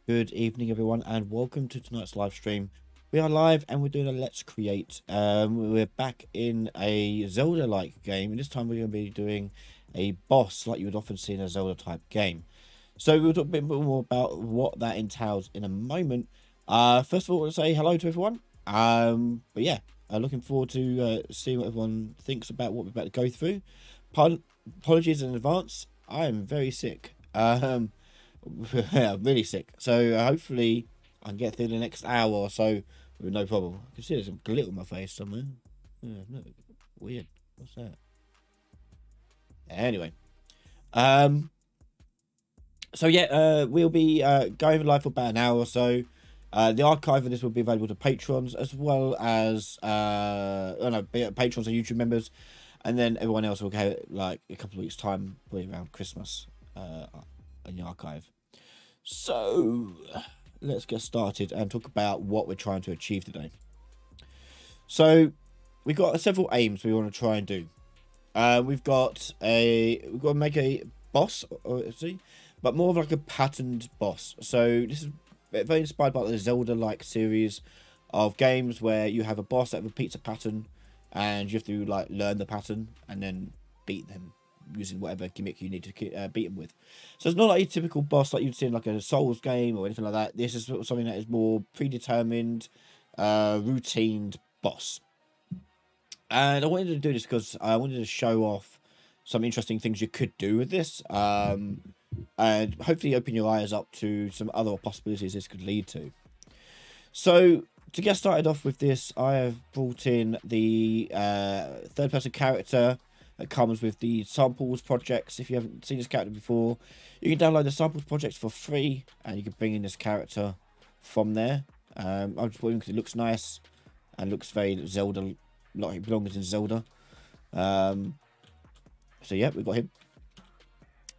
Good evening, everyone, and welcome to tonight's live stream. We are live and we're doing a Let's Create. We're back in a Zelda-like game, and this time we're going to be doing a boss like you would often see in a Zelda-type game. So we'll talk a bit more about what that entails in a moment. First of all, I want to say hello to everyone. But yeah, looking forward to seeing what everyone thinks about what we're about to go through. Apologies in advance. I am very sick. I'm really sick. So hopefully I can get through the next hour or so with no problem. I can see there's some glitter on my face somewhere. Yeah, no, weird. What's that? Anyway, so yeah, we'll be going live for about an hour or so. The archive of this will be available to patrons as well as patrons and YouTube members, and then everyone else will get like a couple of weeks time, probably around Christmas, in the archive. So let's get started and talk about what we're trying to achieve today. So we've got several aims we want to try and do. We've got to make a boss, see, but more of like a patterned boss. So this is very inspired by the Zelda-like series of games where you have a boss that repeats a pattern, and you have to like learn the pattern and then beat them using whatever gimmick you need to beat them with. So it's not like a typical boss like you'd see in like a Souls game or anything like that. This is something that is more predetermined, routine boss. And I wanted to do this because I wanted to show off some interesting things you could do with this, and hopefully open your eyes up to some other possibilities this could lead to. So to get started off with this, I have brought in the third-person character that comes with the samples projects. If you haven't seen this character before, you can download the samples projects for free, and you can bring in this character from there. I'm just putting because it looks nice and looks very Zelda, like it belongs in Zelda. So yeah, we've got him.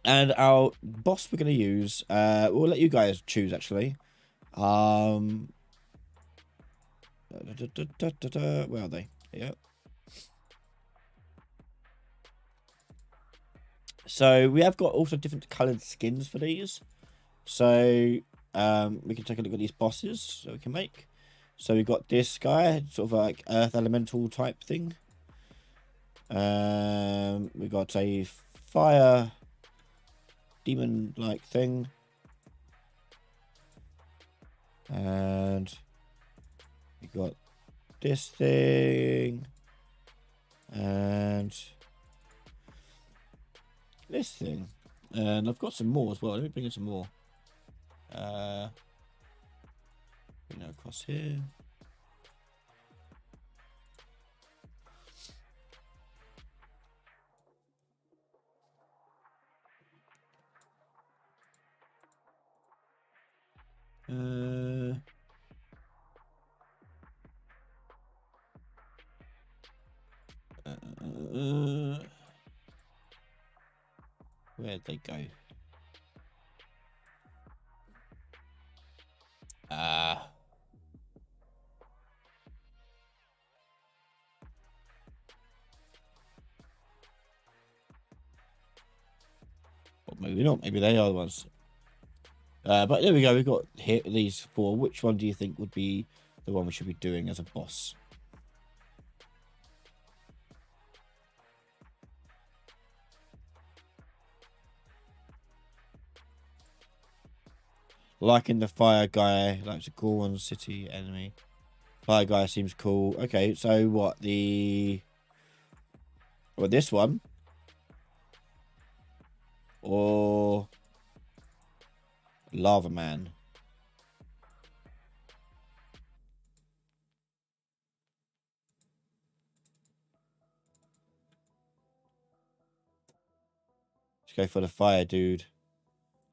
And our boss we're going to use, we'll let you guys choose actually. Where are they? Yeah. So we have got also different coloured skins for these. So we can take a look at these bosses that we can make. So we've got this guy, sort of like earth elemental type thing. We've got a fire demon like thing. And we got this thing. And this thing. And I've got some more as well. Let me bring in some more. Bring that across here. Where'd they go? Well, maybe not. Maybe they are the ones. But there we go. We've got here these four. Which one do you think would be the one we should be doing as a boss? Liking the fire guy, like the Goron City enemy. Fire guy seems cool. Okay, so what this one? Or Lava Man? Let's go for the fire dude.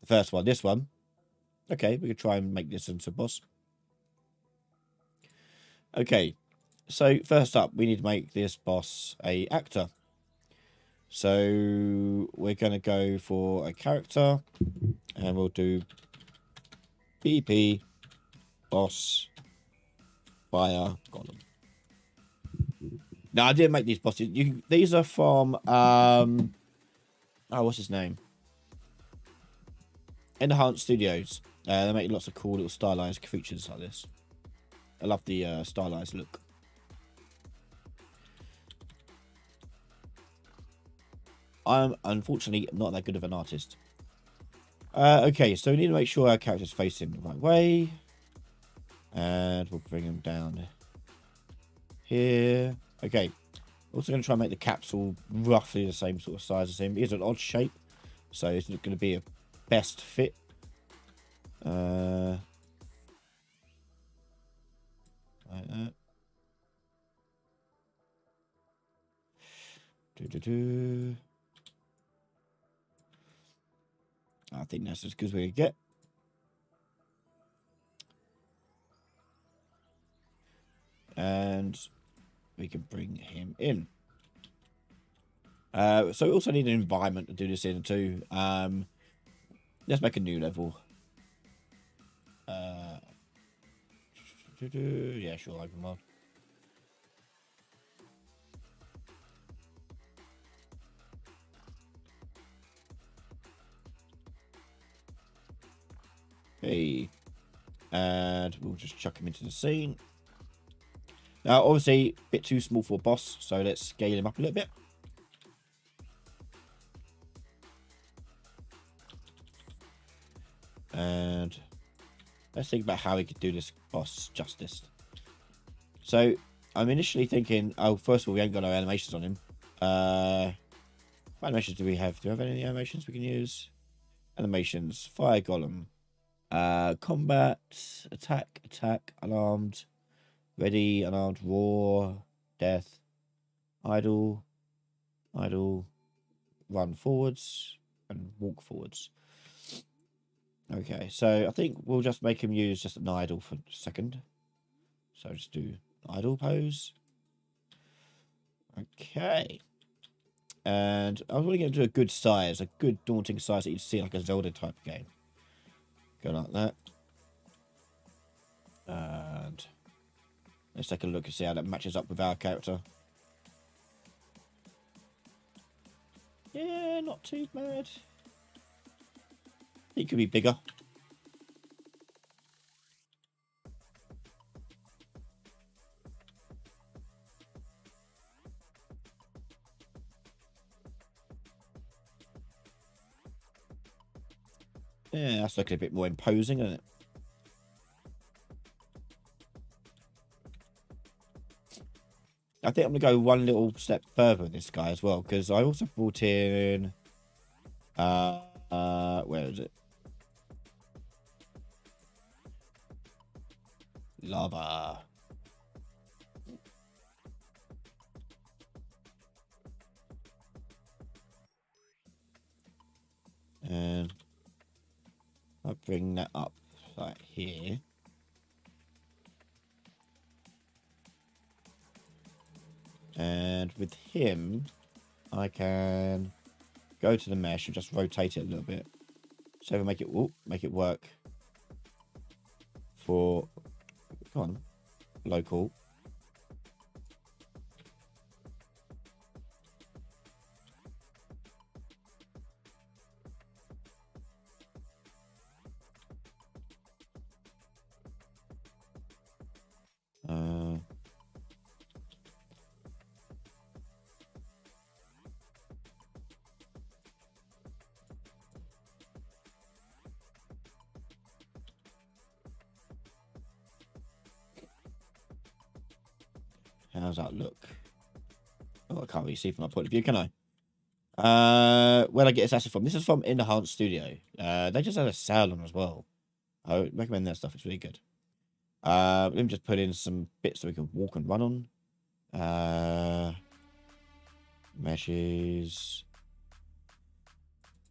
The first one, this one. Okay, we could try and make this into a boss. Okay, so first up, we need to make this boss a actor. So we're going to go for a character, and we'll do BP boss fire golem. No, I didn't make these bosses. These are from what's his name? Enhanced Studios. They make lots of cool little stylized creatures like this. I love the stylized look. I'm unfortunately not that good of an artist. Okay, so we need to make sure our character's facing the right way. And we'll bring him down here. Okay. Also going to try and make the capsule roughly the same sort of size as him. It is an odd shape, so it's not going to be a best fit. Like that. I think that's as good as we can get. And we can bring him in. So we also need an environment to do this in too. Let's make a new level. Yeah, sure, open one. Okay. And we'll just chuck him into the scene. Now, obviously, a bit too small for a boss, so let's scale him up a little bit. And let's think about how we could do this boss justice. So, I'm initially thinking, oh, first of all, we ain't got no animations on him. What animations do we have? Do we have any animations we can use? Animations. Fire Golem. Combat. Attack. Alarmed. Ready. Unarmed. Roar. Death. Idle. Run forwards. And walk forwards. Okay, so I think we'll just make him use just an idle for a second. So just do idle pose. Okay. And I was really going to do a good size, a good daunting size that you'd see like a Zelda type game. Go like that. And let's take a look and see how that matches up with our character. Yeah, not too bad. It could be bigger. Yeah, that's looking a bit more imposing, isn't it? I think I'm going to go one little step further with this guy as well, because I also brought in... where is it? Lava. And I'll bring that up like here. And with him, I can go to the mesh and just rotate it a little bit. So we'll make it work for, come on, local. How's that look? Oh, I can't really see from my point of view, can I? Where'd I get this asset from? This is from Enhanced Studio. They just had a sale on as well. I would recommend their stuff. It's really good. Let me just put in some bits so we can walk and run on. Meshes.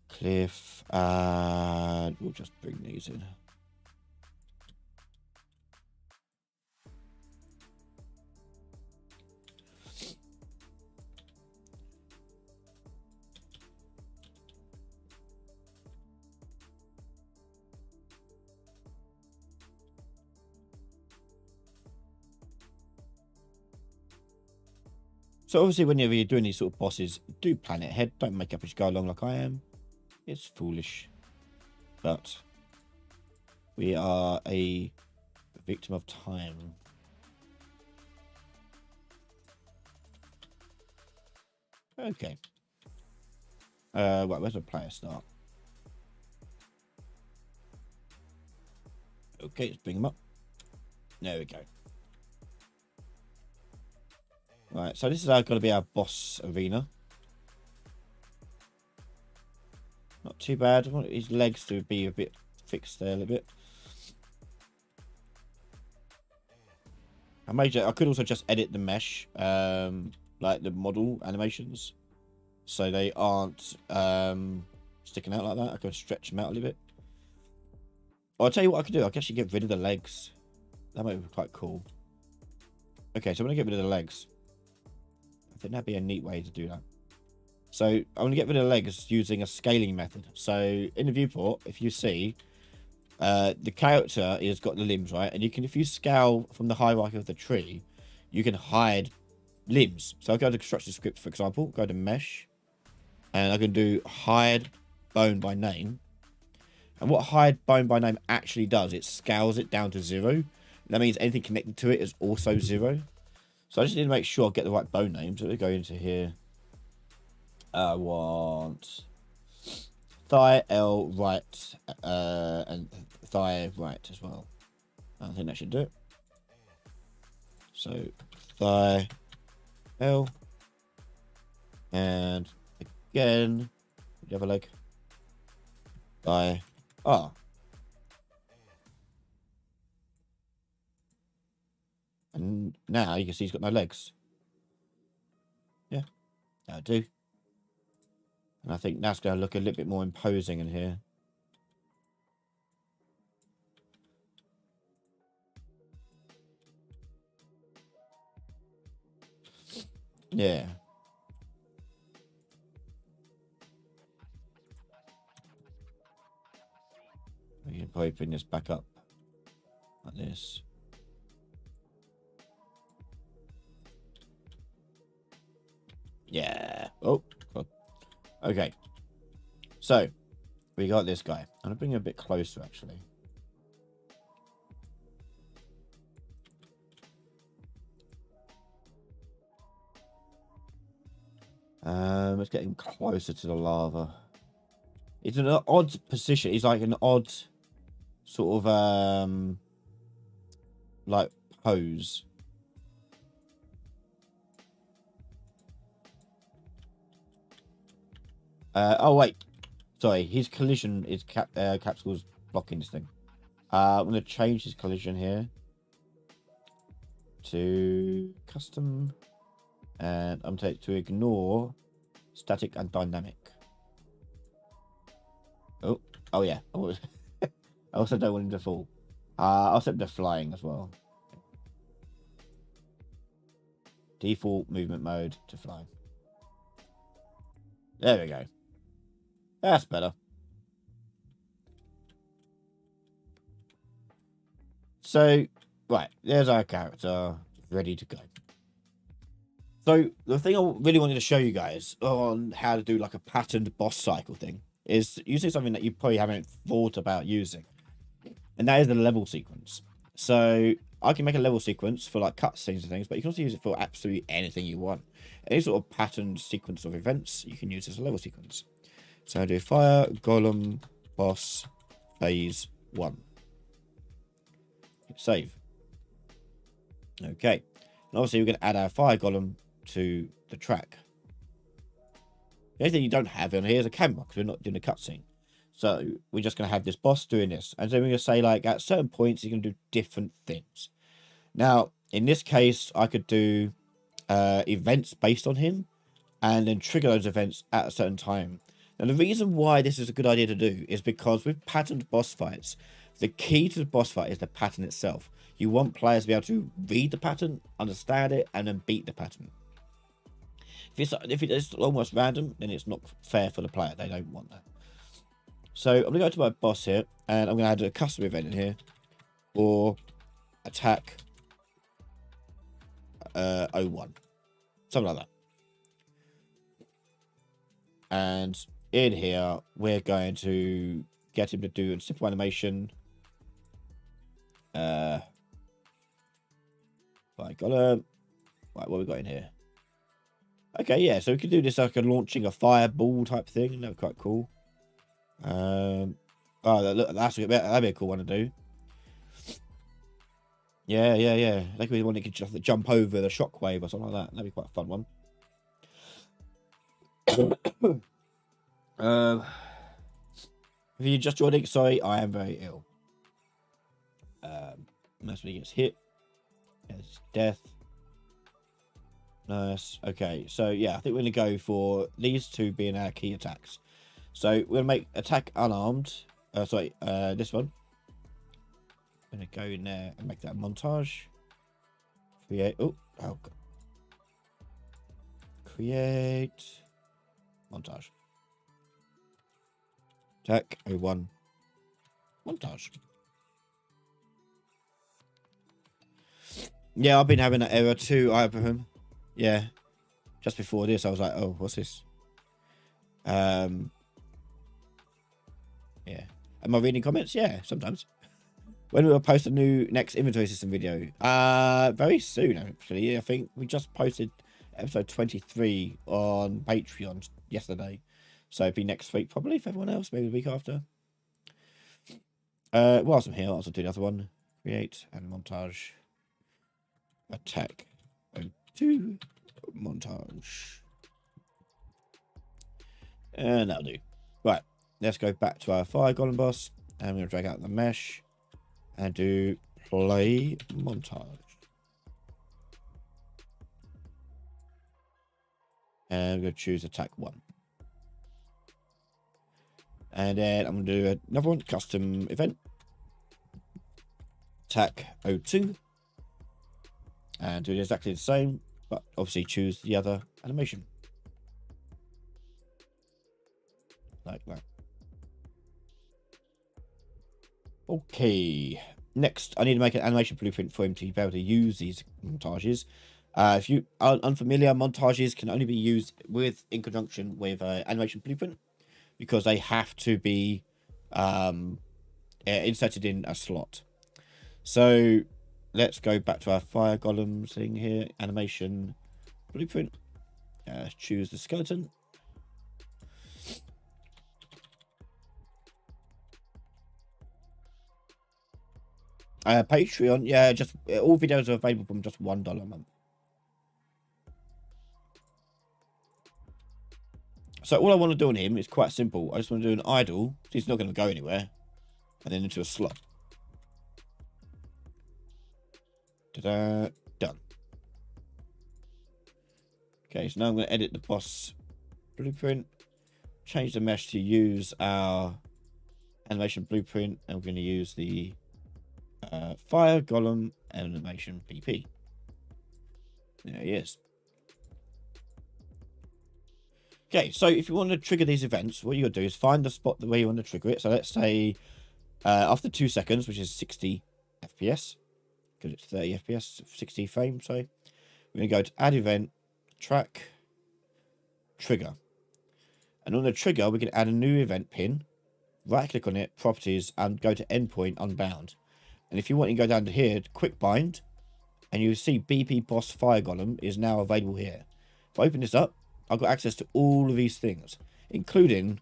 Cliff. And we'll just bring these in. So obviously whenever you're doing these sort of bosses, do plan it ahead. Don't make up as you go along like I am. It's foolish. But We are a victim of time. Okay. Right, where's the player start? Okay, let's bring him up. There we go. Right, so this is going to be our boss arena. Not too bad. I want his legs to be a bit fixed there a little bit. I could also just edit the mesh, like the model animations, so they aren't sticking out like that. I could stretch them out a little bit. I'll tell you what I could do. I can actually get rid of the legs. That might be quite cool. Okay, so I'm going to get rid of the legs. I think that'd be a neat way to do that. So I'm going to get rid of the legs using a scaling method. So in the viewport, if you see, the character has got the limbs, right? And you can, if you scale from the hierarchy of the tree, you can hide limbs. So I'll go to construction script, for example, go to mesh, and I can do hide bone by name. And what hide bone by name actually does, it scales it down to 0. That means anything connected to it is also 0. So I just need to make sure I get the right bone name. So let me go into here. I want thigh L right and thigh right as well. I think that should do it. So thigh L and again the other leg thigh R. And now you can see he's got no legs. Yeah, that'll do. And I think that's going to look a little bit more imposing in here. Yeah. We can probably bring this back up like this. Yeah. Oh, God. Okay. So, we got this guy. I'm going to bring him a bit closer, actually. Let's get him closer to the lava. It's an odd position. He's like an odd sort of, like, pose. Oh, wait. Sorry, his collision is capsule's blocking this thing. I'm going to change his collision here to custom, and I'm taking to ignore static and dynamic. Oh yeah. I also don't want him to fall. I'll set the flying as well. Default movement mode to flying. There we go. That's better. So, right, there's our character ready to go. So, the thing I really wanted to show you guys on how to do like a patterned boss cycle thing is using something that you probably haven't thought about using. And that is the level sequence. So, I can make a level sequence for like cutscenes and things, but you can also use it for absolutely anything you want. Any sort of patterned sequence of events you can use as a level sequence. So I do fire, golem, boss, phase 1. Hit save. Okay. And obviously we're going to add our fire golem to the track. The only thing you don't have on here is a camera because we're not doing a cutscene. So we're just going to have this boss doing this. And then we're going to say like at certain points you're going to do different things. Now, in this case, I could do events based on him and then trigger those events at a certain time. Now, the reason why this is a good idea to do is because with patterned boss fights, the key to the boss fight is the pattern itself. You want players to be able to read the pattern, understand it, and then beat the pattern. If it's almost random, then it's not fair for the player. They don't want that. So I'm going to go to my boss here, and I'm going to add a custom event in here, or attack 01. Something like that. And in here, we're going to get him to do a simple animation Right, got a... Right, what we got in here? Okay, yeah, so we could do this like a launching a fireball type thing. That'd be quite cool. Oh, look, that'd be a cool one to do. Yeah. Like we want to just jump over the shockwave or something like that. That'd be quite a fun one. If you just joining, sorry, I am very ill. That's when he gets hit. It's death. Nice. Okay, so yeah, I think we're gonna go for these two being our key attacks. So we're gonna make attack unarmed. This one. I'm gonna go in there and make that a montage. Create. Oh God. Create montage. Attack 01 montage. Yeah, I've been having that error too, Abraham. Yeah. Just before this, I was like, oh, what's this? Yeah. Am I reading comments? Yeah, sometimes. When will we post a new next inventory system video? Very soon, actually. I think we just posted episode 23 on Patreon yesterday. So it'd be next week, probably, for everyone else. Maybe the week after. Whilst I'm here, I'll also do the other one. Create and montage. Attack. 2 montage. And that'll do. Right. Let's go back to our fire golem boss. And I'm going to drag out the mesh. And do play montage. And I'm going to choose attack 1. And then I'm going to do another one, custom event. Attack 02. And do exactly the same, but obviously choose the other animation. Like that. Okay. Next, I need to make an animation blueprint for him to be able to use these montages. If you are unfamiliar, montages can only be used in conjunction with animation blueprint because they have to be inserted in a slot. So let's go back to our fire golem thing here. Animation blueprint. Choose the skeleton. Patreon, yeah, just all videos are available from just $1 a month. So all I want to do on him is quite simple. I just want to do an idle. So he's not going to go anywhere. And then into a slot. Ta-da! Done. Okay, so now I'm going to edit the boss blueprint. Change the mesh to use our animation blueprint. And we're going to use the fire golem animation PP. There he is. Okay, so if you want to trigger these events, what you got to do is find the spot where you want to trigger it. So let's say after 2 seconds, which is 60 FPS, because it's 30 FPS, 60 frames. So we're going to go to add event, track, trigger. And on the trigger, we can add a new event pin, right click on it, properties, and go to endpoint unbound. And if you want to go down to here, quick bind, and you see BP Boss Fire Golem is now available here. If I open this up, I've got access to all of these things, including,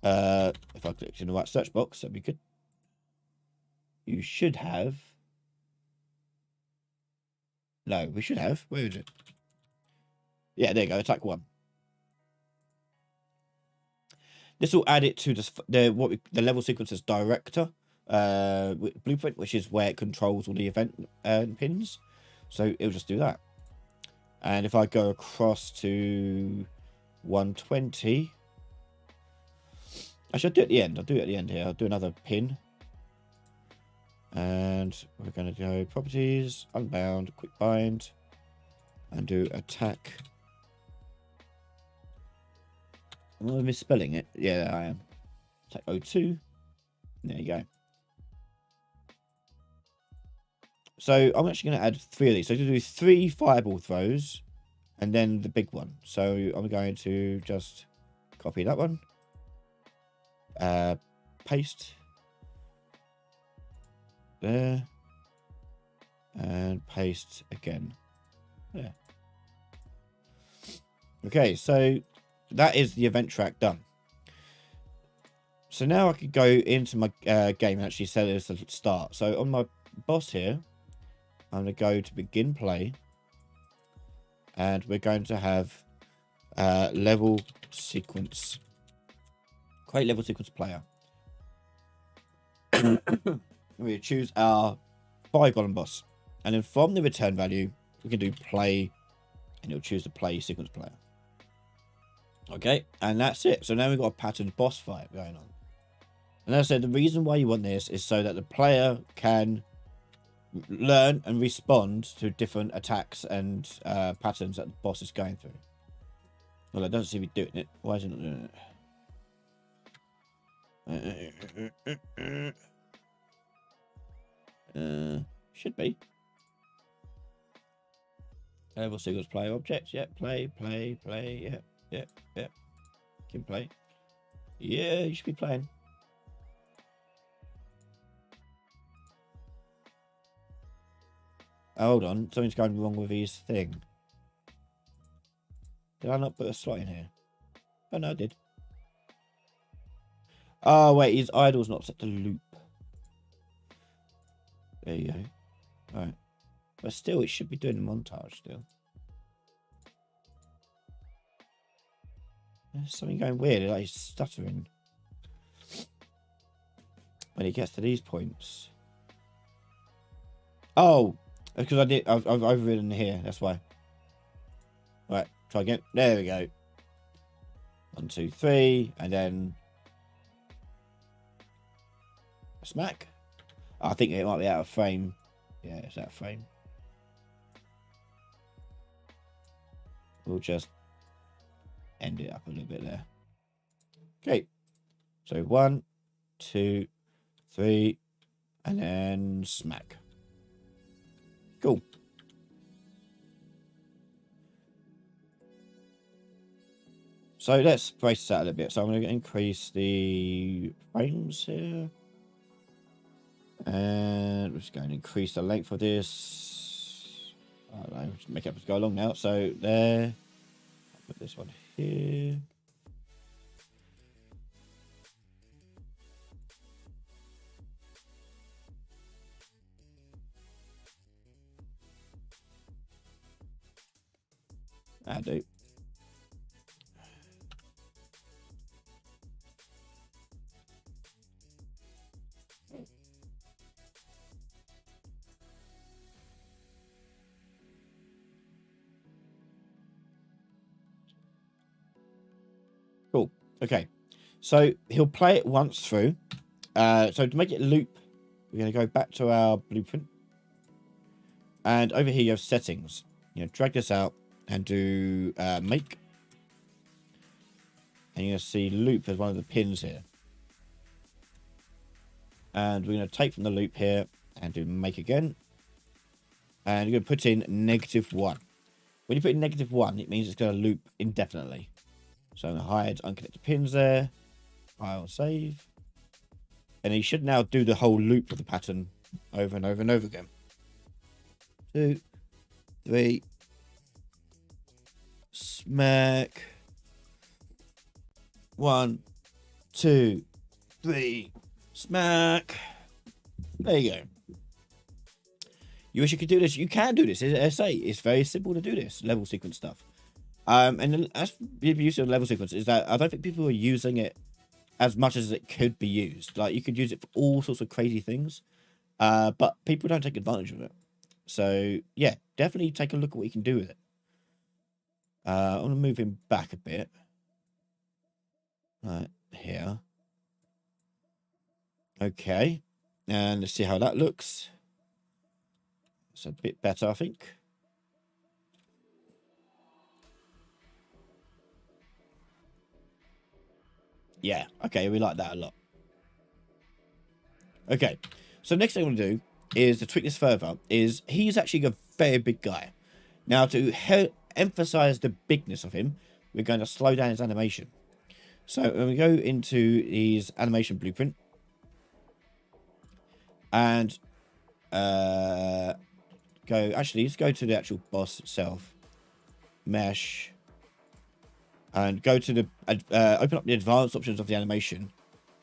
if I click in the right search box, that'd be good. You should have, no, we should have, where is it? Yeah, there you go, attack 1. This will add it to the level sequences director blueprint, which is where it controls all the event pins. So it'll just do that. And if I go across to 120, I should do it at the end. I'll do it at the end here. I'll do another pin. And we're going to go properties, unbound, quick bind, and do attack. Am I misspelling it? Yeah, I am. Attack 02. There you go. So I'm actually going to add 3 of these. So to do 3 fireball throws and then the big one. So I'm going to just copy that one. Paste. there. And paste again. There. Okay, so that is the event track done. So now I could go into my game and actually set it as the start. So on my boss here, I'm going to go to begin play. And we're going to have level sequence. Create level sequence player. We choose our 5 golem boss. And then from the return value, we can do play. And it'll choose the play sequence player. Okay, and that's it. So now we've got a patterned boss fight going on. And as I said, the reason why you want this is so that the player can learn and respond to different attacks and patterns that the boss is going through. Well, it doesn't seem to be doing it. Why is it not doing it? Should be. Level sequence player objects. Yep, play. Yep. Can play. Yeah, you should be playing. Hold on, something's going wrong with his thing. Did I not put a slot in here? Oh no, I did. Oh wait, his idle's not set to loop. There you go. Alright. But still, it should be doing a montage still. There's something going weird, like he's stuttering. When he gets to these points. Oh! Because I've overridden here, that's why. Right, try again. There we go. 1, 2, 3, and then smack. I think it might be out of frame. Yeah, it's out of frame. We'll just end it up a little bit there. Okay. So 1, 2, 3, and then smack. Cool. So let's brace this out a little bit. So I'm going to increase the frames here. And we're just going to increase the length of this. I don't know, just make it up as go along now. So there. I'll put this one here. I do. Cool. Okay. So he'll play it once through. So to make it loop, we're going to go back to our blueprint. And over here you have settings. You know, drag this out and do make. And you're going to see loop as one of the pins here. And we're going to take from the loop here and do make again. And you're going to put in -1. When you put in -1, it means it's going to loop indefinitely. So I'm going to hide unconnected pins there. I'll save. And he should now do the whole loop of the pattern over and over and over again. 2, 3. Smack. 1, 2, 3. Smack. There you go. You wish you could do this? You can do this. As I say, it's very simple to do this level sequence stuff. And that's the use of level sequence is that I don't think people are using it as much as it could be used. Like you could use it for all sorts of crazy things, but people don't take advantage of it. So yeah, definitely take a look at what you can do with it. I'm gonna move him back a bit. Right here. Okay, and let's see how that looks. It's a bit better, I think. Yeah, okay, we like that a lot. Okay, so next thing I'm going to do is to tweak this further, is he's actually a very big guy. Now, to emphasize the bigness of him, we're going to slow down his animation. So when we go into his animation blueprint, and let's go to the actual boss itself. Mesh. And go to the, open up the advanced options of the animation.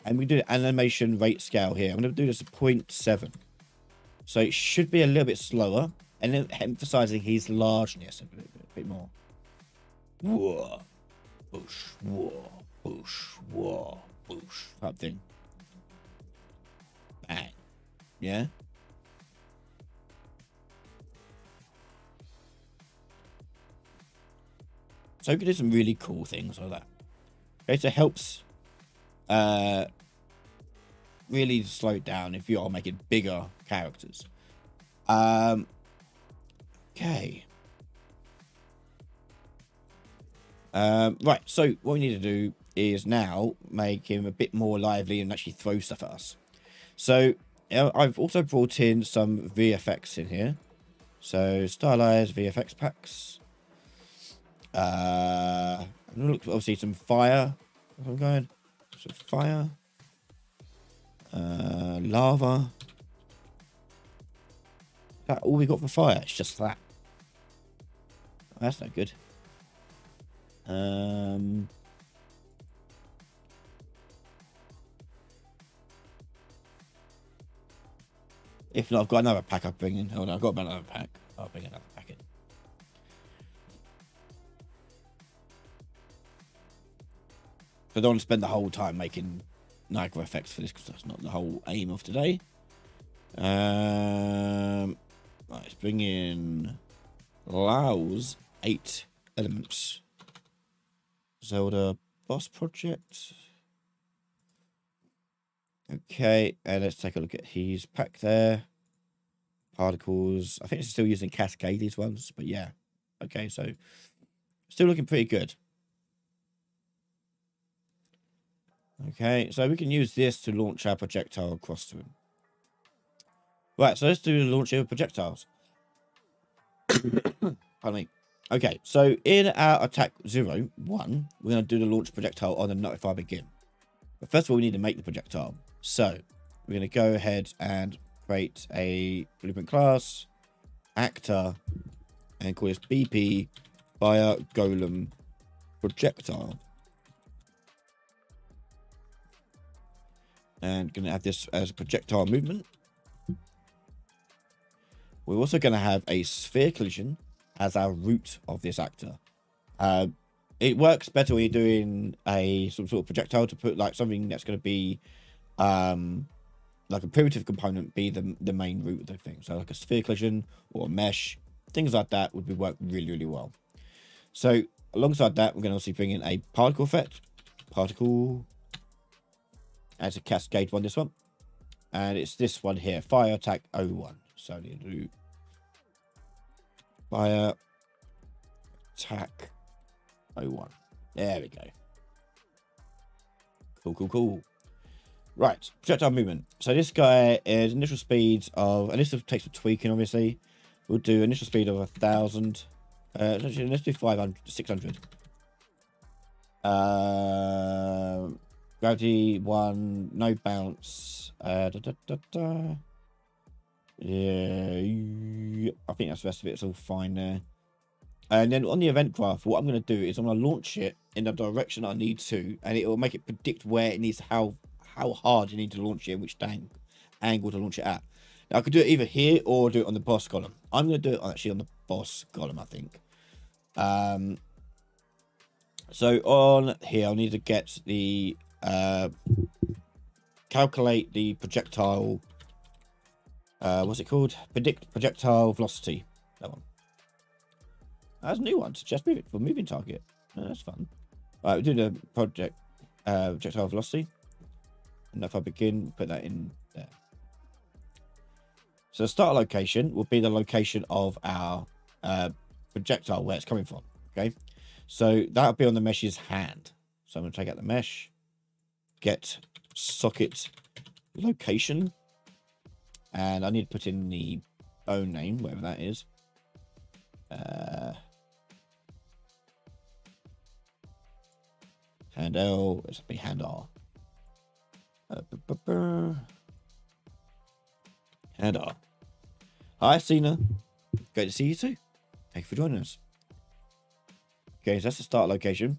And we do the animation rate scale here. I'm going to do this at 0.7. So it should be a little bit slower. And then emphasizing his largeness a bit more. Whoa. Boosh. Whoa. Boosh. Whoa. Boosh. Type thing. Bang. Yeah? So we can do some really cool things like that. Okay, so it helps really slow it down if you are making bigger characters. Okay. Right, so what we need to do is now make him a bit more lively and actually throw stuff at us. So I've also brought in some VFX in here. So stylized VFX packs. Look, obviously some fire. I'm going. Some fire. Lava. Is that all we got for fire? It's just that. That's not good. If not, I've got another pack I'll bring in. Hold on, I've got another pack. I'll bring another pack in. I don't want to spend the whole time making Niagara effects for this because that's not the whole aim of today. Right, let's bring in Lao's 8 elements. Zelda boss project. Okay, and let's take a look at his pack there. Particles. I think it's still using Cascade, these ones, but yeah. Okay, so still looking pretty good. Okay, so we can use this to launch our projectile across to him. Right, so let's do the launch of projectiles. Pardon me. Okay, so in our attack 0, 1, we're going to do the launch projectile on the notify begin. But first of all, we need to make the projectile. So we're going to go ahead and create a blueprint class, actor, and call this BP Fire Golem Projectile. And going to have this as a projectile movement. We're also going to have a sphere collision as our root of this actor. It works better when you're doing some sort of projectile to put like something that's going to be like a primitive component be the main root of the thing. So like a sphere collision or a mesh, things like that would work really, really well. So alongside that, we're going to also bring in a particle effect. Particle as a cascade one, this one. And it's this one here, Fire Attack 01. So you do Fire Attack 01. There we go. Cool. Right, projectile movement. So this guy is initial speeds of, and this takes some tweaking, obviously. We'll do initial speed of 1,000. Actually, let's do 500, 600. Gravity 1, no bounce. Yeah, I think that's the rest of it. It's all fine there. And then on the event graph, what I'm going to do is I'm going to launch it in the direction I need to, and it will make it predict where it needs, how hard you need to launch it, and which angle to launch it at. Now, I could do it either here or do it on the boss column. I'm going to do it actually on the boss column, I think. So on here, I'll need to get the calculate the projectile. What's it called? Predict projectile velocity. That one. That's a new one. Suggest move it for moving target. Oh, that's fun. Right, we do the projectile velocity. And if I begin, put that in there. So the start location will be the location of our projectile where it's coming from. Okay. So that'll be on the mesh's hand. So I'm going to take out the mesh. Get socket location. And I need to put in the bone name, whatever that is. Hand L, it's be hand R. Hand R. Hi, Cena. Great to see you too. Thank you for joining us. Okay, so that's the start location.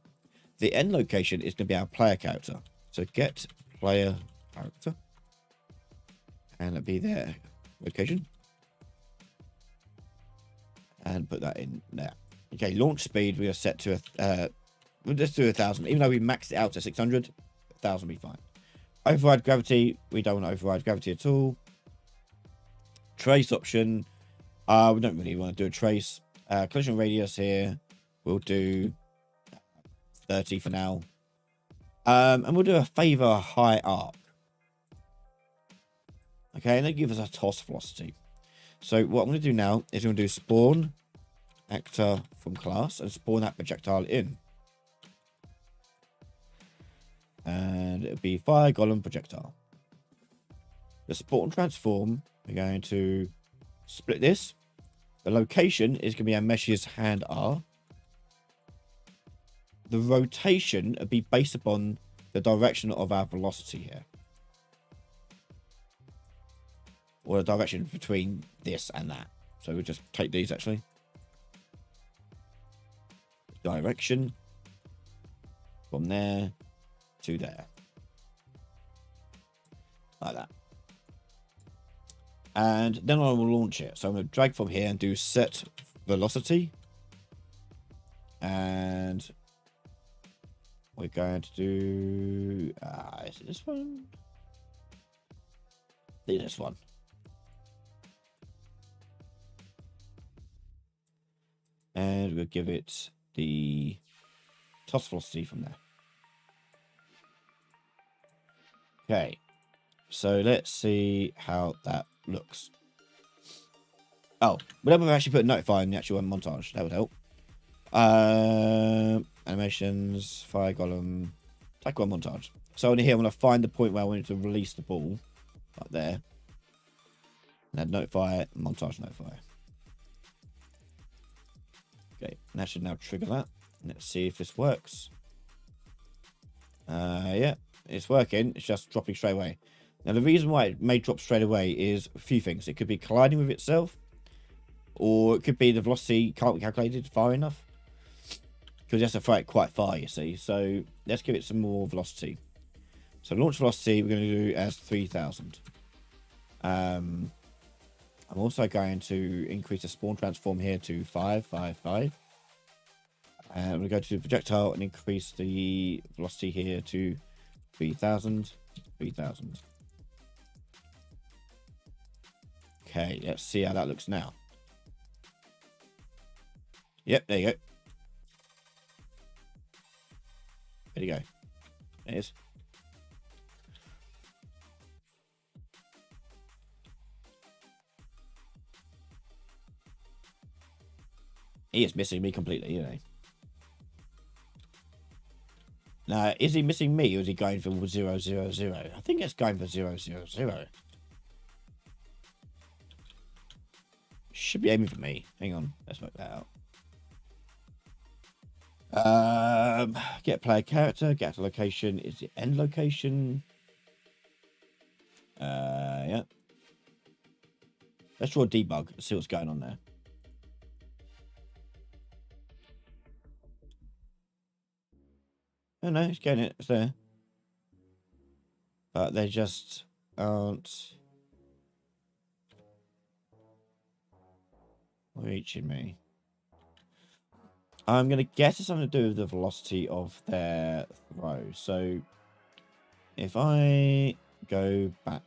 The end location is going to be our player character. So get player character. And it'll be their location. And put that in there. Okay, launch speed we are set to we'll just do 1,000. Even though we maxed it out to 600, 1,000 will be fine. Override gravity, we don't want to override gravity at all. Trace option, we don't really want to do a trace. Collision radius here, we'll do 30 for now. And we'll do a favor high arc. Okay, and that gives us a toss velocity. So what I'm going to do now is I'm going to do spawn actor from class and spawn that projectile in. And it'll be fire golem projectile. The spawn transform, we're going to split this. The location is going to be our mesh's hand R. The rotation will be based upon the direction of our velocity here. Or the direction between this and that. So we'll just take these actually. Direction. From there to there. Like that. And then I will launch it. So I'm going to drag from here and do set velocity. And we're going to do... is it this one? I think this one. And we'll give it the toss velocity from there. Okay. So let's see how that looks. Oh, we never actually put notify in the actual montage. That would help. Animations, fire golem, take one montage. So in here, I'm going to find the point where I wanted to release the ball. Right there. And then notify, montage notify. Okay, and that should now trigger that. Let's see if this works. Yeah, it's working. It's just dropping straight away. Now, the reason why it may drop straight away is a few things. It could be colliding with itself, or it could be the velocity can't be calculated far enough. Because it has to throw it quite far, you see. So let's give it some more velocity. So launch velocity, we're going to do as 3,000. I'm also going to increase the spawn transform here to 555. And I'm going to go to the projectile and increase the velocity here to 3,000. 3,000. Okay, let's see how that looks now. Yep, there you go. There you go. There it is. He is missing me completely, you know. Now, is he missing me or is he going for 000? I think it's going for 000. Should be aiming for me. Hang on, let's work that out. Get player character, get to location. Is it end location? Yeah. Let's draw debug and see what's going on there. Oh no, it's getting it. It's there. But they just aren't reaching me. I'm going to guess it's something to do with the velocity of their throw. So if I go back,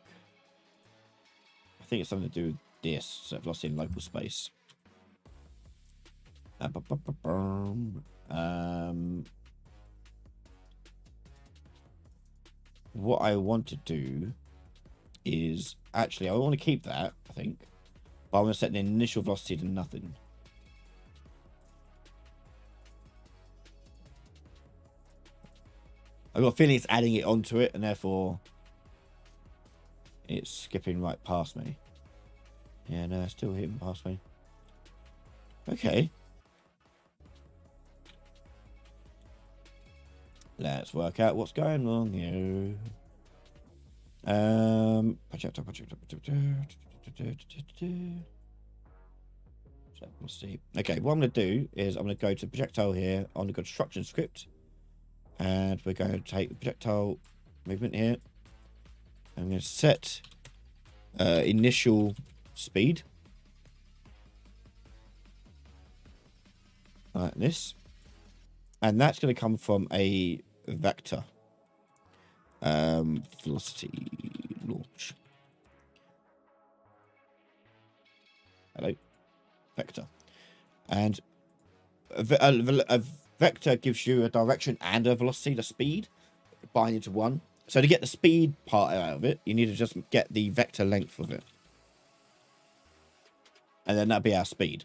I think it's something to do with this. So velocity in local space. What I want to do is actually I want to keep that, I think, but I want to set the initial velocity to nothing. I've got a feeling it's adding it onto it and therefore it's skipping right past me. Yeah, no, it's still hitting past me. Okay. Let's work out what's going on here. Projectile. So we'll see. Okay, what I'm going to do is I'm going to go to projectile here on the construction script. And we're going to take the projectile movement here. I'm going to set initial speed. Like this. And that's going to come from a vector. Velocity launch. Hello. Vector. And a vector gives you a direction and a velocity, the speed, bind into one. So to get the speed part out of it, you need to just get the vector length of it. And then that'll be our speed.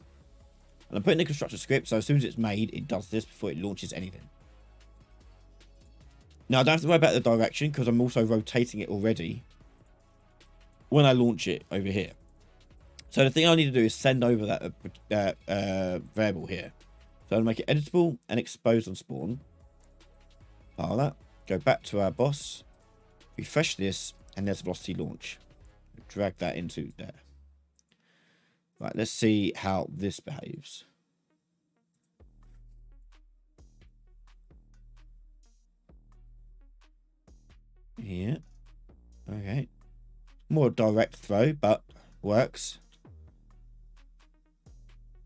And I'm putting the constructor script, so as soon as it's made, it does this before it launches anything. Now, I don't have to worry about the direction, because I'm also rotating it already when I launch it over here. So the thing I need to do is send over that variable here. So I'll make it editable and expose on spawn. File that. Go back to our boss. Refresh this, and there's velocity launch. Drag that into there. Right, let's see how this behaves. Yeah. Okay. More direct throw, but works.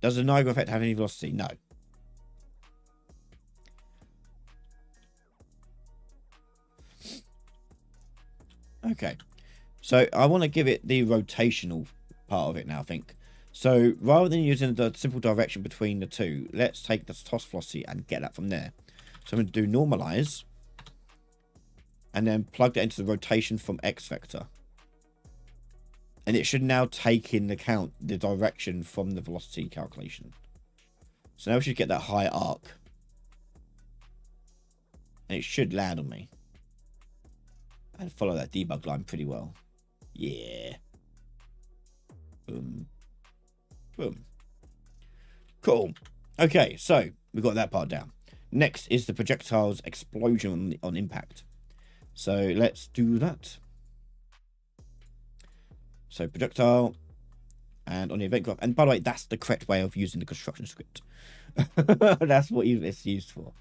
Does the Niagara effect have any velocity? No. Okay. So I want to give it the rotational part of it now, I think. So rather than using the simple direction between the two, let's take the toss velocity and get that from there. So I'm going to do normalize. And then plug that into the rotation from X vector. And it should now take into account the direction from the velocity calculation. So now we should get that high arc. And it should land on me. And follow that debug line pretty well. Yeah. Boom. Boom. Cool. Okay, so we've got that part down. Next is the projectile's explosion on impact. So let's do that. So projectile. And on the event graph. And by the way, that's the correct way of using the construction script. That's what it's used for.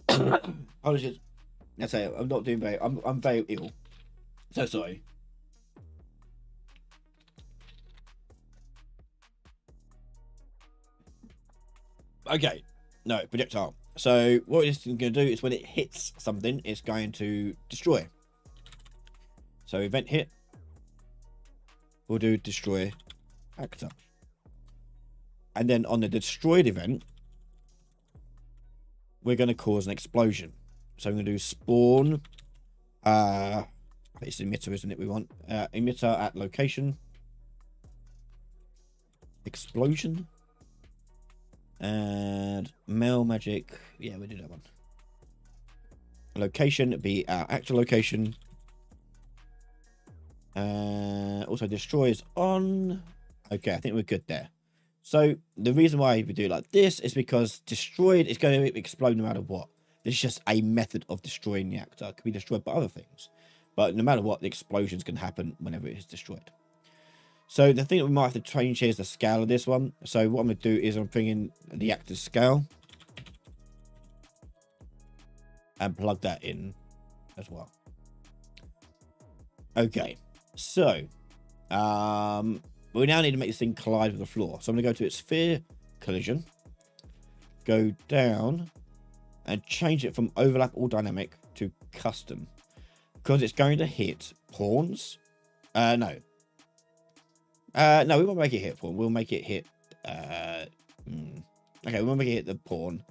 Apologies. That's it. I'm not doing very. I'm very ill. So sorry. Okay. No, projectile. So what it's going to do is when it hits something, it's going to destroy. So event hit. We'll do destroy actor. And then on the destroyed event, we're going to cause an explosion. So I'm going to do spawn. It's emitter, isn't it? We want emitter at location. Explosion. And mail magic. Yeah, we'll do that one. Location be our actor location. Also destroys on. Okay, I think we're good there. So the reason why we do it like this is because destroyed is going to explode no matter what. This is just a method of destroying the actor. It can be destroyed by other things. But no matter what, the explosions can happen whenever it is destroyed. So the thing that we might have to change here is the scale of this one. So what I'm going to do is I'm bringing the actor's scale. And plug that in as well. Okay. So, we now need to make this thing collide with the floor. So I'm going to go to its sphere collision. Go down. And change it from overlap all dynamic to custom. Because it's going to hit pawns. No. No, we won't make it hit pawn. We'll make it hit... Okay, we'll make it hit the pawn.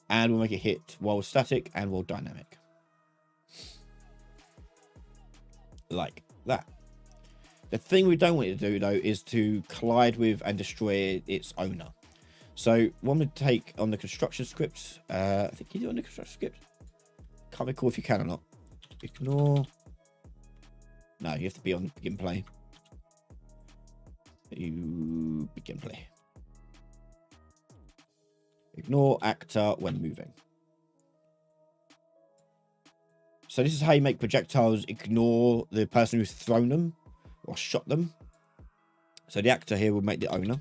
And we'll make it hit while static and while dynamic. Like that. The thing we don't want it to do, though, is to collide with and destroy its owner. So, what I'm going to take on the construction script... I think you do on the construction script. Can't recall if you can or not. Ignore... No, you have to be on begin play. You begin play. Ignore actor when moving. So this is how you make projectiles ignore the person who's thrown them or shot them. So the actor here will make the owner.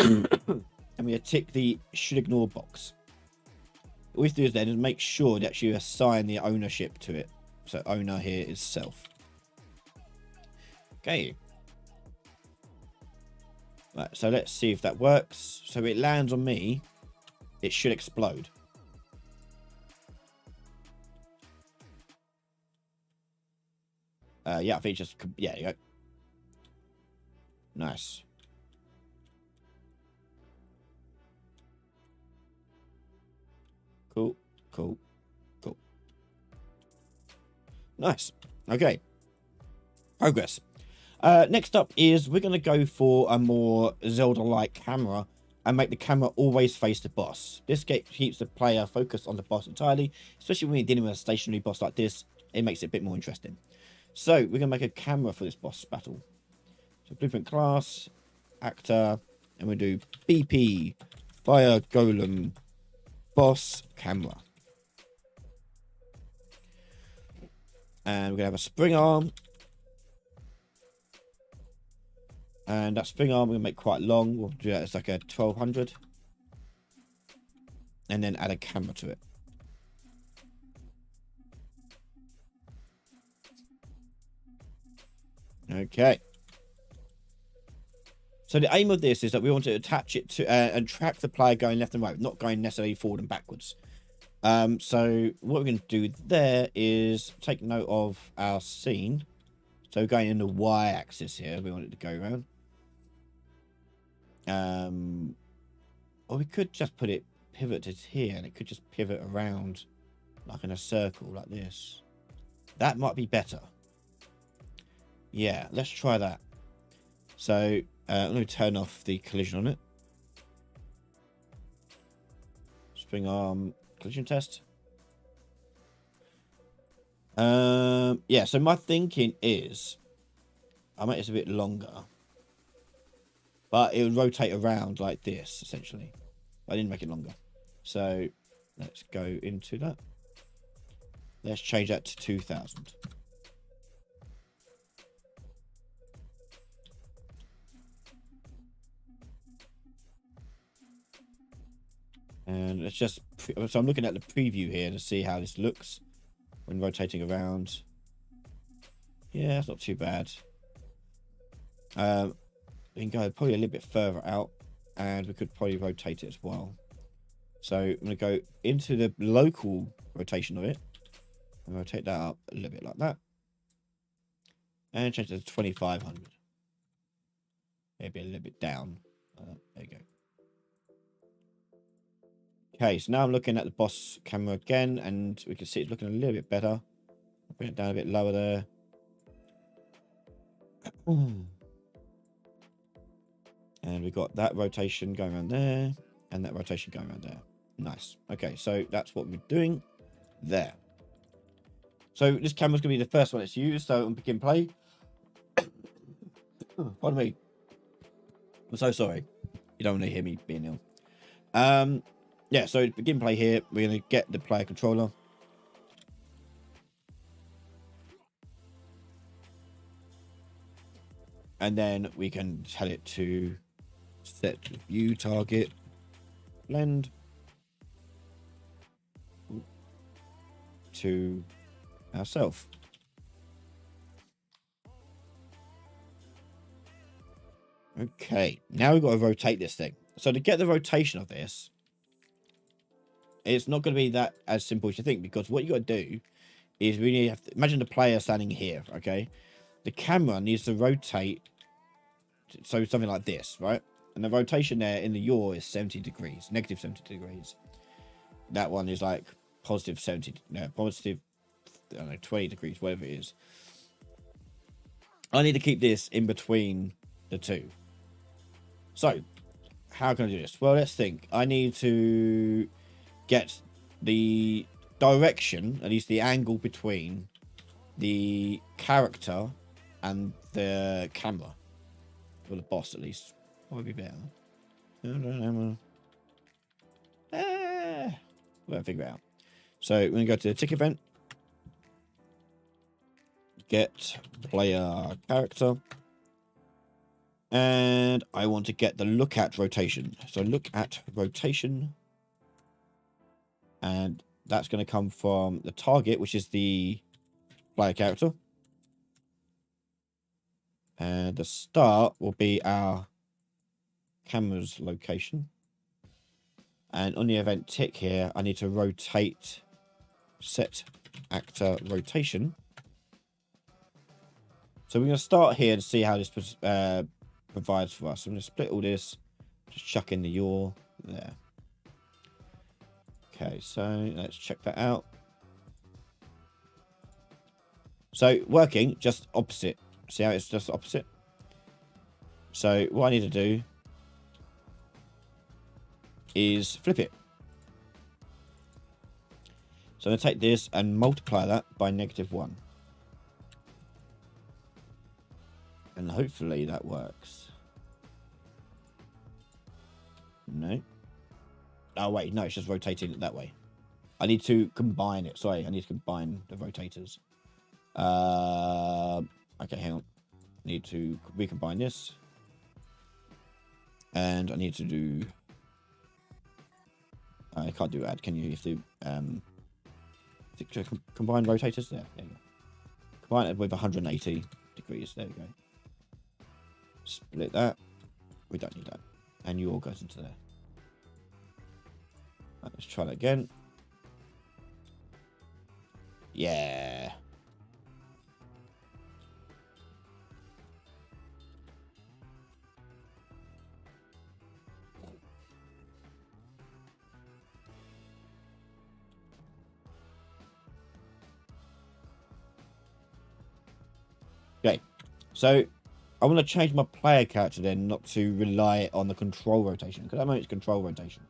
And we tick the should ignore box. What we have to do is then make sure that you assign the ownership to it. So owner here is self. Okay. Right, so let's see if that works. So it lands on me. It should explode. Yeah, I think just... Yeah, you go. Nice. Cool, cool, cool. Nice. Okay. Progress. Next up is we're going to go for a more Zelda-like camera and make the camera always face the boss. This keeps the player focused on the boss entirely, especially when you're dealing with a stationary boss like this. It makes it a bit more interesting. So we're going to make a camera for this boss battle. So blueprint class, actor, and we do BP, fire golem, boss, camera. And we're going to have a spring arm. And that spring arm we're going to make quite long. We'll do that as like a 1200. And then add a camera to it. Okay. So the aim of this is that we want to attach it to and track the player going left and right, not going necessarily forward and backwards. So what we're going to do there is take note of our scene. So going in the y-axis here, we want it to go around. Or we could just put it pivoted here, and it could just pivot around like in a circle like this. That might be better. Yeah, let's try that. So let me turn off the collision on it. Spring arm collision test. Yeah, so my thinking is I make this a bit longer, but it would rotate around like this essentially. I didn't make it longer. So let's go into that. Let's change that to 2000. And let's just, so I'm looking at the preview here to see how this looks when rotating around. Yeah, it's not too bad. We can go probably a little bit further out, and we could probably rotate it as well. So I'm going to go into the local rotation of it and rotate that up a little bit like that. And change it to 2500. Maybe a little bit down. There you go. Okay, so now I'm looking at the boss camera again, and we can see it's looking a little bit better. I'll bring it down a bit lower there. And we've got that rotation going around there, and that rotation going around there. Nice. Okay, so that's what we're doing there. So this camera's going to be the first one that's used, so on begin play. Pardon me. I'm so sorry. You don't want to hear me being ill. Yeah, so begin play here. We're going to get the player controller. And then we can tell it to set view target, blend to ourself. Okay, now we've got to rotate this thing. So to get the rotation of this, it's not going to be that as simple as you think, because what you got to do is we need to imagine the player standing here, okay? The camera needs to rotate, so something like this, right? And the rotation there in the yaw is 70 degrees, negative 70 degrees. That one is like positive 70, no, positive, I don't know, 20 degrees, whatever it is. I need to keep this in between the two. So, how can I do this? Well, let's think. I need to get the direction, at least the angle between the character and the camera. Or the boss, at least. What would be better? We'll figure it out. So, we're going to go to the tick event. Get player character. And I want to get the look at rotation. So look at rotation. And that's going to come from the target, which is the player character. And the start will be our camera's location. And on the event tick here, I need to rotate, set actor rotation. So we're going to start here to see how this provides for us. I'm going to split all this, just chuck in the yaw there. Okay, so let's check that out. So working, just opposite. See how it's just opposite? So what I need to do is flip it. So I'm going to take this and multiply that by -1. And hopefully that works. No. Oh, wait. No, it's just rotating it that way. I need to combine it. Sorry, I need to combine the rotators. Okay, hang on. I need to recombine this. And I need to do... I can't do add, can you? You have to combine rotators. There you go. Combine it with 180 degrees. There we go. Split that. We don't need that. And you all goes into there. Right, let's try that again. Yeah. Okay, so I want to change my player character then, not to rely on the control rotation, because at the moment it's control rotation.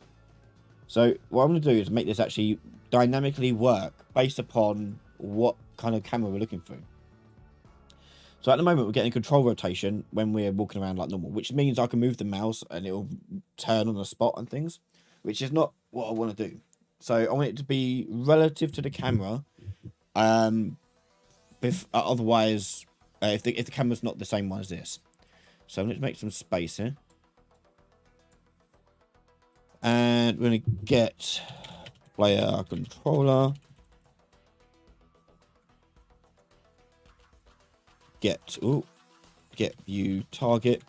So what I'm going to do is make this actually dynamically work based upon what kind of camera we're looking through. So at the moment we're getting control rotation when we're walking around like normal, which means I can move the mouse and it'll turn on the spot and things, which is not what I want to do. So I want it to be relative to the camera. Otherwise... if the camera's not the same one as this. So I'm going to make some space here. And we're going to get player controller. Get view target.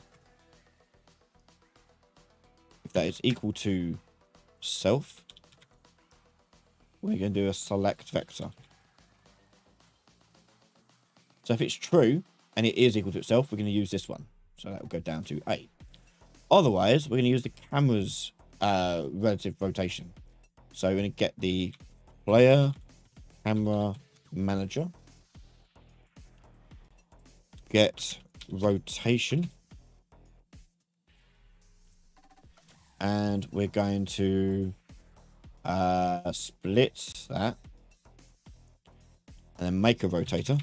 If that is equal to self, we're going to do a select vector. So if it's true, and it is equal to itself, we're going to use this one. So that will go down to 8. Otherwise, we're going to use the camera's relative rotation. So we're going to get the player camera manager. Get rotation. And we're going to split that. And then make a rotator.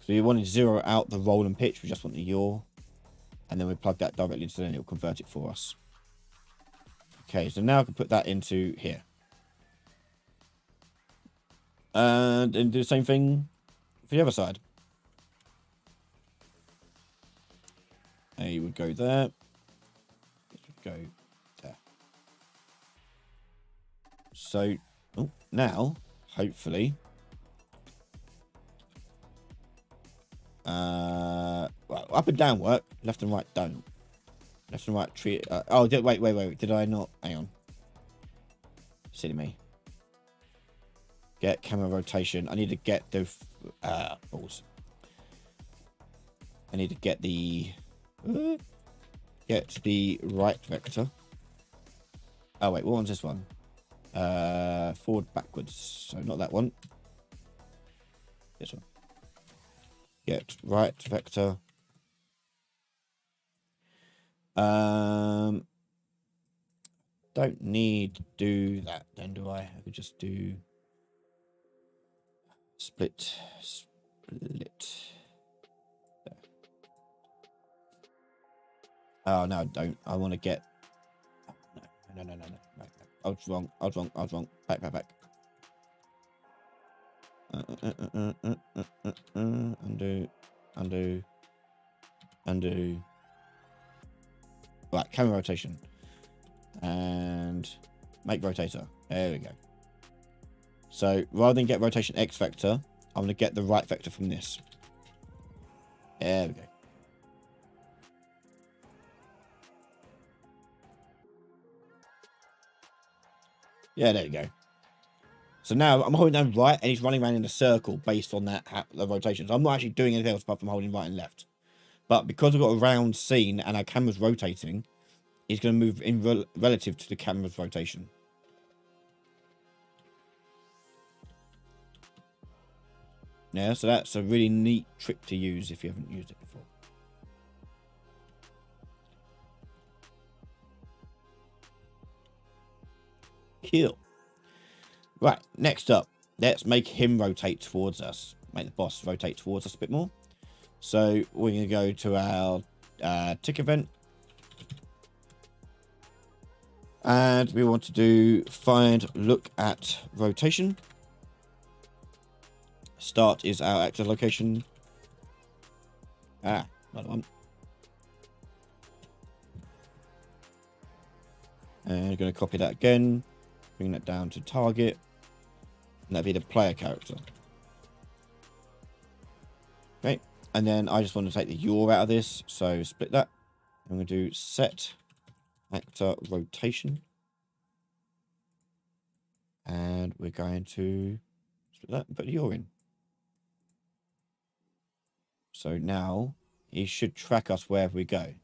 So we want to zero out the roll and pitch. We just want the yaw. And then we plug that directly into it and it will convert it for us. Okay, so now I can put that into here. And then do the same thing for the other side. And you would go there. This would go there. So now, hopefully... well, up and down work, left and right don't. Left and right treat. Oh, wait. Did I not? Hang on. Silly me. Get camera rotation. I need to get the balls. I need to get the right vector. Oh wait, what one's this one? Forward, backwards. So not that one. This one. Get right vector. Don't need to do that then, do I? I could just do split. There. Oh no, I don't. I want to get. No. I was wrong. Back. Undo. Undo. Right, camera rotation. And make rotator. There we go. So rather than get rotation X vector, I'm going to get the right vector from this. There we go. Yeah, there we go. So now I'm holding down right, and he's running around in a circle based on that the rotation. So I'm not actually doing anything else apart from holding right and left. But because we've got a round scene and our camera's rotating, he's going to move in relative to the camera's rotation. Yeah, so that's a really neat trick to use if you haven't used it before. Cool. Right, next up, let's make him rotate towards us. Make the boss rotate towards us a bit more. So we're going to go to our tick event. And we want to do find look at rotation. Start is our active location. Another one. And we're going to copy that again. Bring that down to target. And that'd be the player character. Okay. And then I just want to take the yaw out of this. So split that. I'm going to do set actor rotation. And we're going to split that and put the yaw in. So now he should track us wherever we go.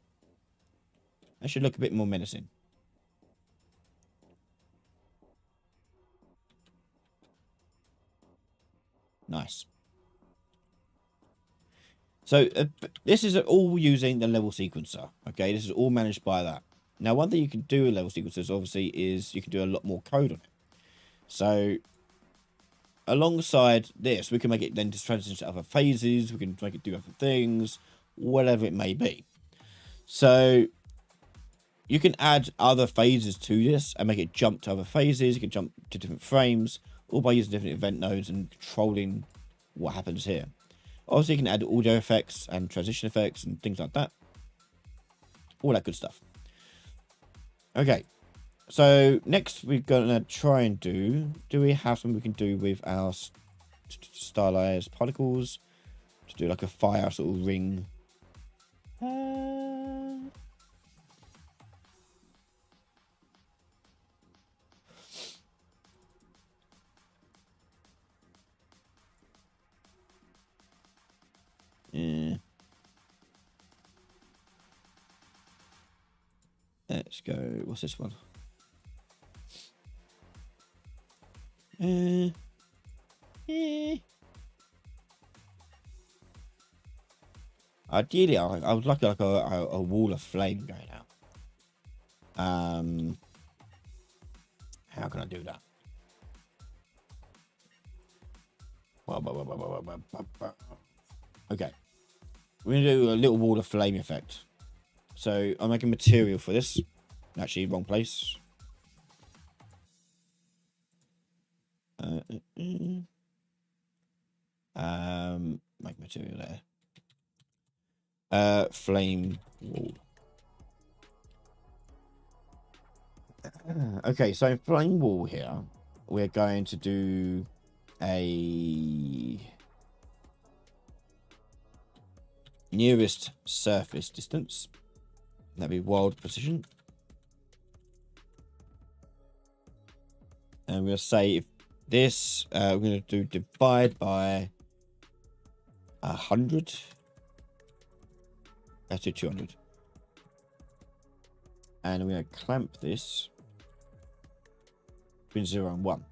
That should look a bit more menacing. Nice. So this is all using the level sequencer. Okay, this is all managed by that. Now, one thing you can do with level sequencers, obviously, is you can do a lot more code on it. So alongside this, we can make it then just transition to other phases. We can make it do other things, whatever it may be. So you can add other phases to this and make it jump to other phases. You can jump to different frames, all by using different event nodes and controlling what happens here. Obviously, you can add audio effects and transition effects and things like that. All that good stuff. Okay. So next we're going to try and do we have something we can do with our stylized particles to do like a fire sort of ring? Yeah. Let's go. What's this one? Ideally, I would like a wall of flame going out. How can I do that? Okay, we're gonna do a little wall of flame effect. So I'm making material for this. Actually, wrong place. Make material there. Flame wall. Okay, so flame wall here, we're going to do a nearest surface distance. That'd be world precision. And we'll say if this, we're going to do divide by 100. Let's do 200. And we're going to clamp this between 0 and 1.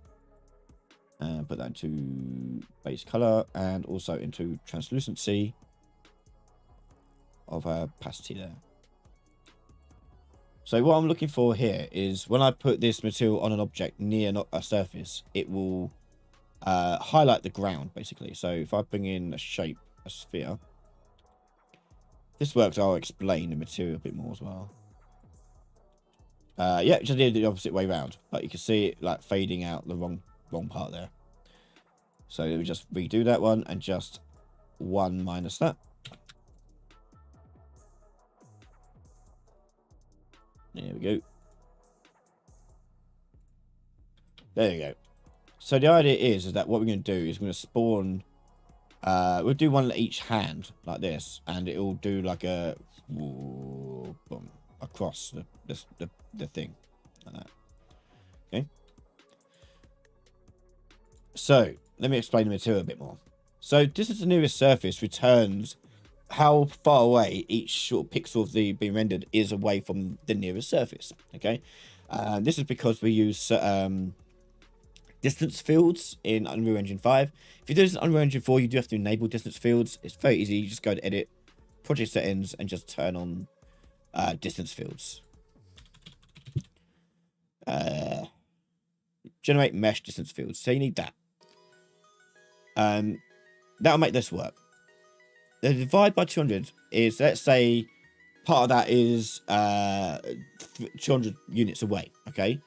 And put that into base color and also into translucency of our opacity there. So what I'm looking for here is when I put this material on an object near a surface, it will highlight the ground, basically. So if I bring in a shape, a sphere, if this works, I'll explain the material a bit more as well. Yeah, just did the opposite way around, but you can see it like fading out the wrong part there. So let me just redo that one and just 1 minus that. There we go. There you go. So the idea is that what we're going to do is we're going to spawn. We'll do one at each hand like this, and it will do like a boom across the thing like that. Okay. So let me explain the material a bit more. So distance to nearest surface returns how far away each sort of pixel of the being rendered is away from the nearest surface. Okay. This is because we use distance fields in Unreal Engine 5. If you do this in Unreal Engine 4, you do have to enable distance fields. It's very easy. You just go to edit, project settings, and just turn on distance fields. Generate mesh distance fields. So you need that. That'll make this work. The divide by 200 is, let's say, part of that is 200 units away. Okay.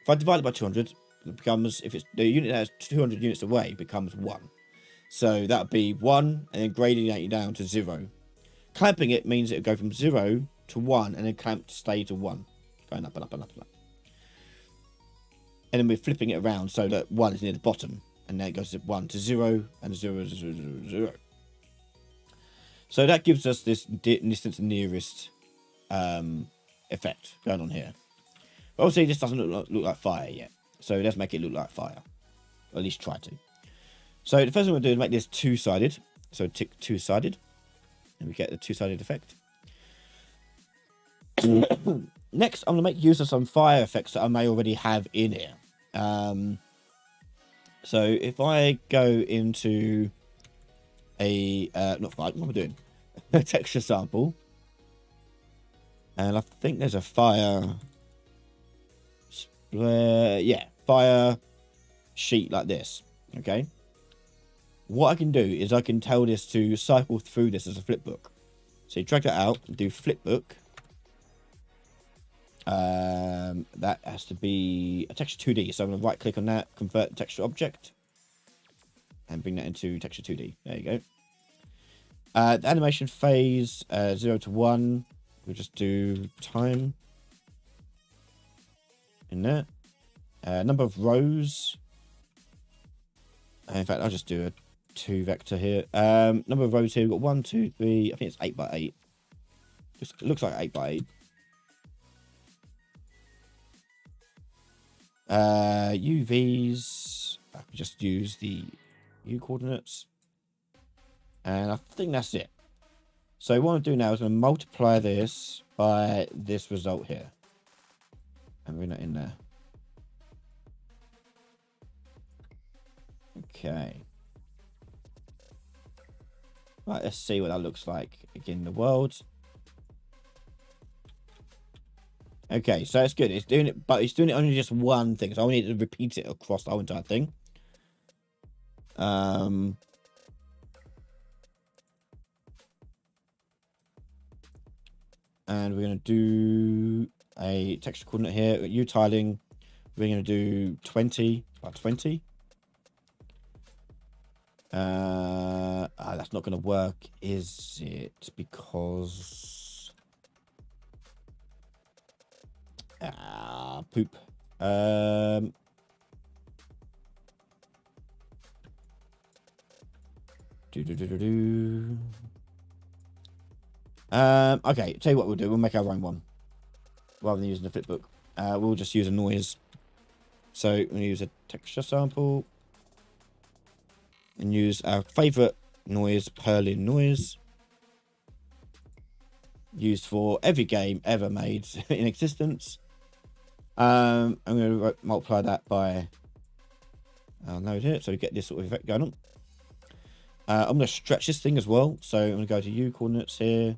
If I divide it by 200, it becomes, if it's the unit that's 200 units away, becomes 1. So that would be 1, and then grading down to 0. Clamping it means it will go from 0 to 1, and then clamp to stay to 1. Going up and up and up and up. And then we're flipping it around so that 1 is near the bottom, and then it goes to 1 to 0, and 0 to 0, 0, 0. So that gives us this distance nearest effect going on here. But obviously, this doesn't look like fire yet. So let's make it look like fire. Or at least try to. So the first thing we'll do is make this two-sided. So tick two-sided. And we get the two-sided effect. Next, I'm going to make use of some fire effects that I may already have in here. So if I go into a... not fire, what am I doing? A texture sample. And I think there's a fire... yeah, fire sheet like this. Okay. What I can do is I can tell this to cycle through this as a flipbook. So you drag that out and do flipbook. That has to be a texture 2D. So I'm going to right click on that, convert texture object, and bring that into texture 2D. There you go. The animation phase 0 to 1. We'll just do time. In there. Number of rows. In fact, I'll just do a 2 vector here. Number of rows here. We've got 1, 2, 3. I think it's 8 by 8. It looks like 8 by 8. UVs. I can just use the U coordinates. And I think that's it. So what I'm doing now is going to multiply this by this result here. And bring that in there. Okay. Right, let's see what that looks like in the world. Okay, so it's good. It's doing it, but it's doing it only just one thing. So I need to repeat it across the whole entire thing. And we're going to do a texture coordinate here. U tiling. We're going to do 20 by 20. That's not going to work, is it? Because poop. Okay, tell you what we'll do. We'll make our own one rather than using the flipbook. We'll just use a noise. So we're going to use a texture sample and use our favorite noise, Perlin noise, used for every game ever made in existence. I'm going to multiply that by our node here, so we get this sort of effect going on. I'm going to stretch this thing as well, so I'm going to go to U coordinates here,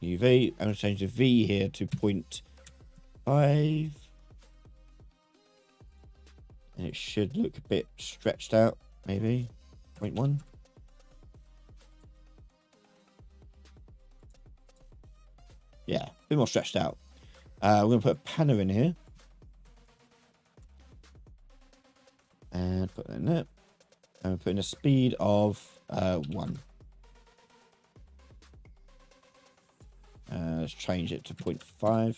UV. I'm going to change the V here to 0.5, and it should look a bit stretched out, maybe 0.1. Yeah, a bit more stretched out. We're going to put a panner in here. And put that in there. And we're putting a speed of 1. Let's change it to 0.5.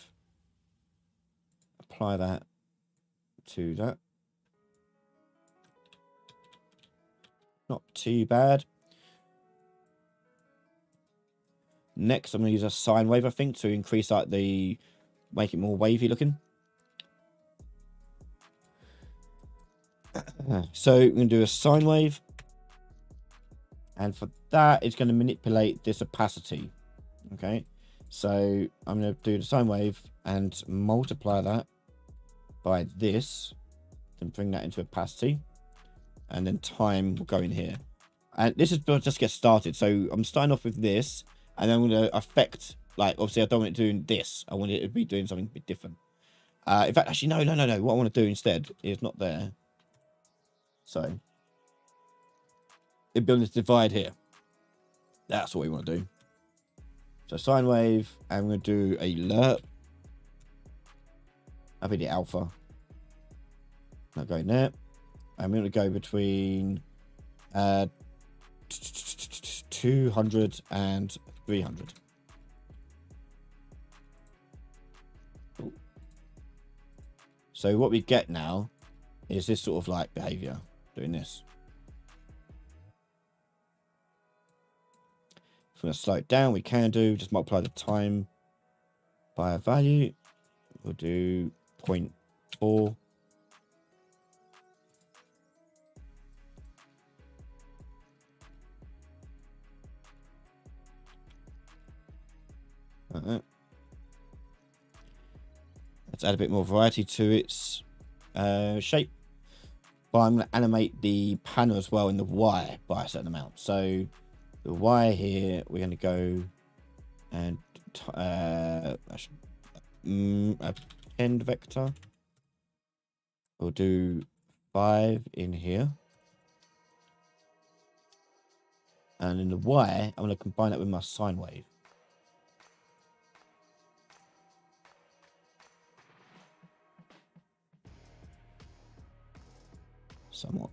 apply that to that. Not too bad. Next, I'm going to use a sine wave, I think, to increase like make it more wavy looking. So we're going to do a sine wave. And for that, it's going to manipulate this opacity. Okay. So I'm going to do the sine wave and multiply that by this. Then bring that into opacity. And then time will go in here. And this is just get started. So I'm starting off with this. And then I'm going to affect, like, obviously I don't want it doing this. I want it to be doing something a bit different. In fact, actually, no. What I want to do instead is not there. So, it builds this divide here. That's what we want to do. So, sine wave, and we're going to do a lerp. That'll be the alpha. Now go in there. I'm going to go between 200 and 300. Ooh. So what we get now is this sort of like behavior doing this. If we want to slow it down, we can do just multiply the time by a value. We'll do 0.4. Let's add a bit more variety to its shape. But I'm going to animate the panel as well in the Y by a certain amount. So the Y here, we're going to go and append vector. We'll do 5 in here. And in the Y, I'm going to combine that with my sine wave. Somewhat.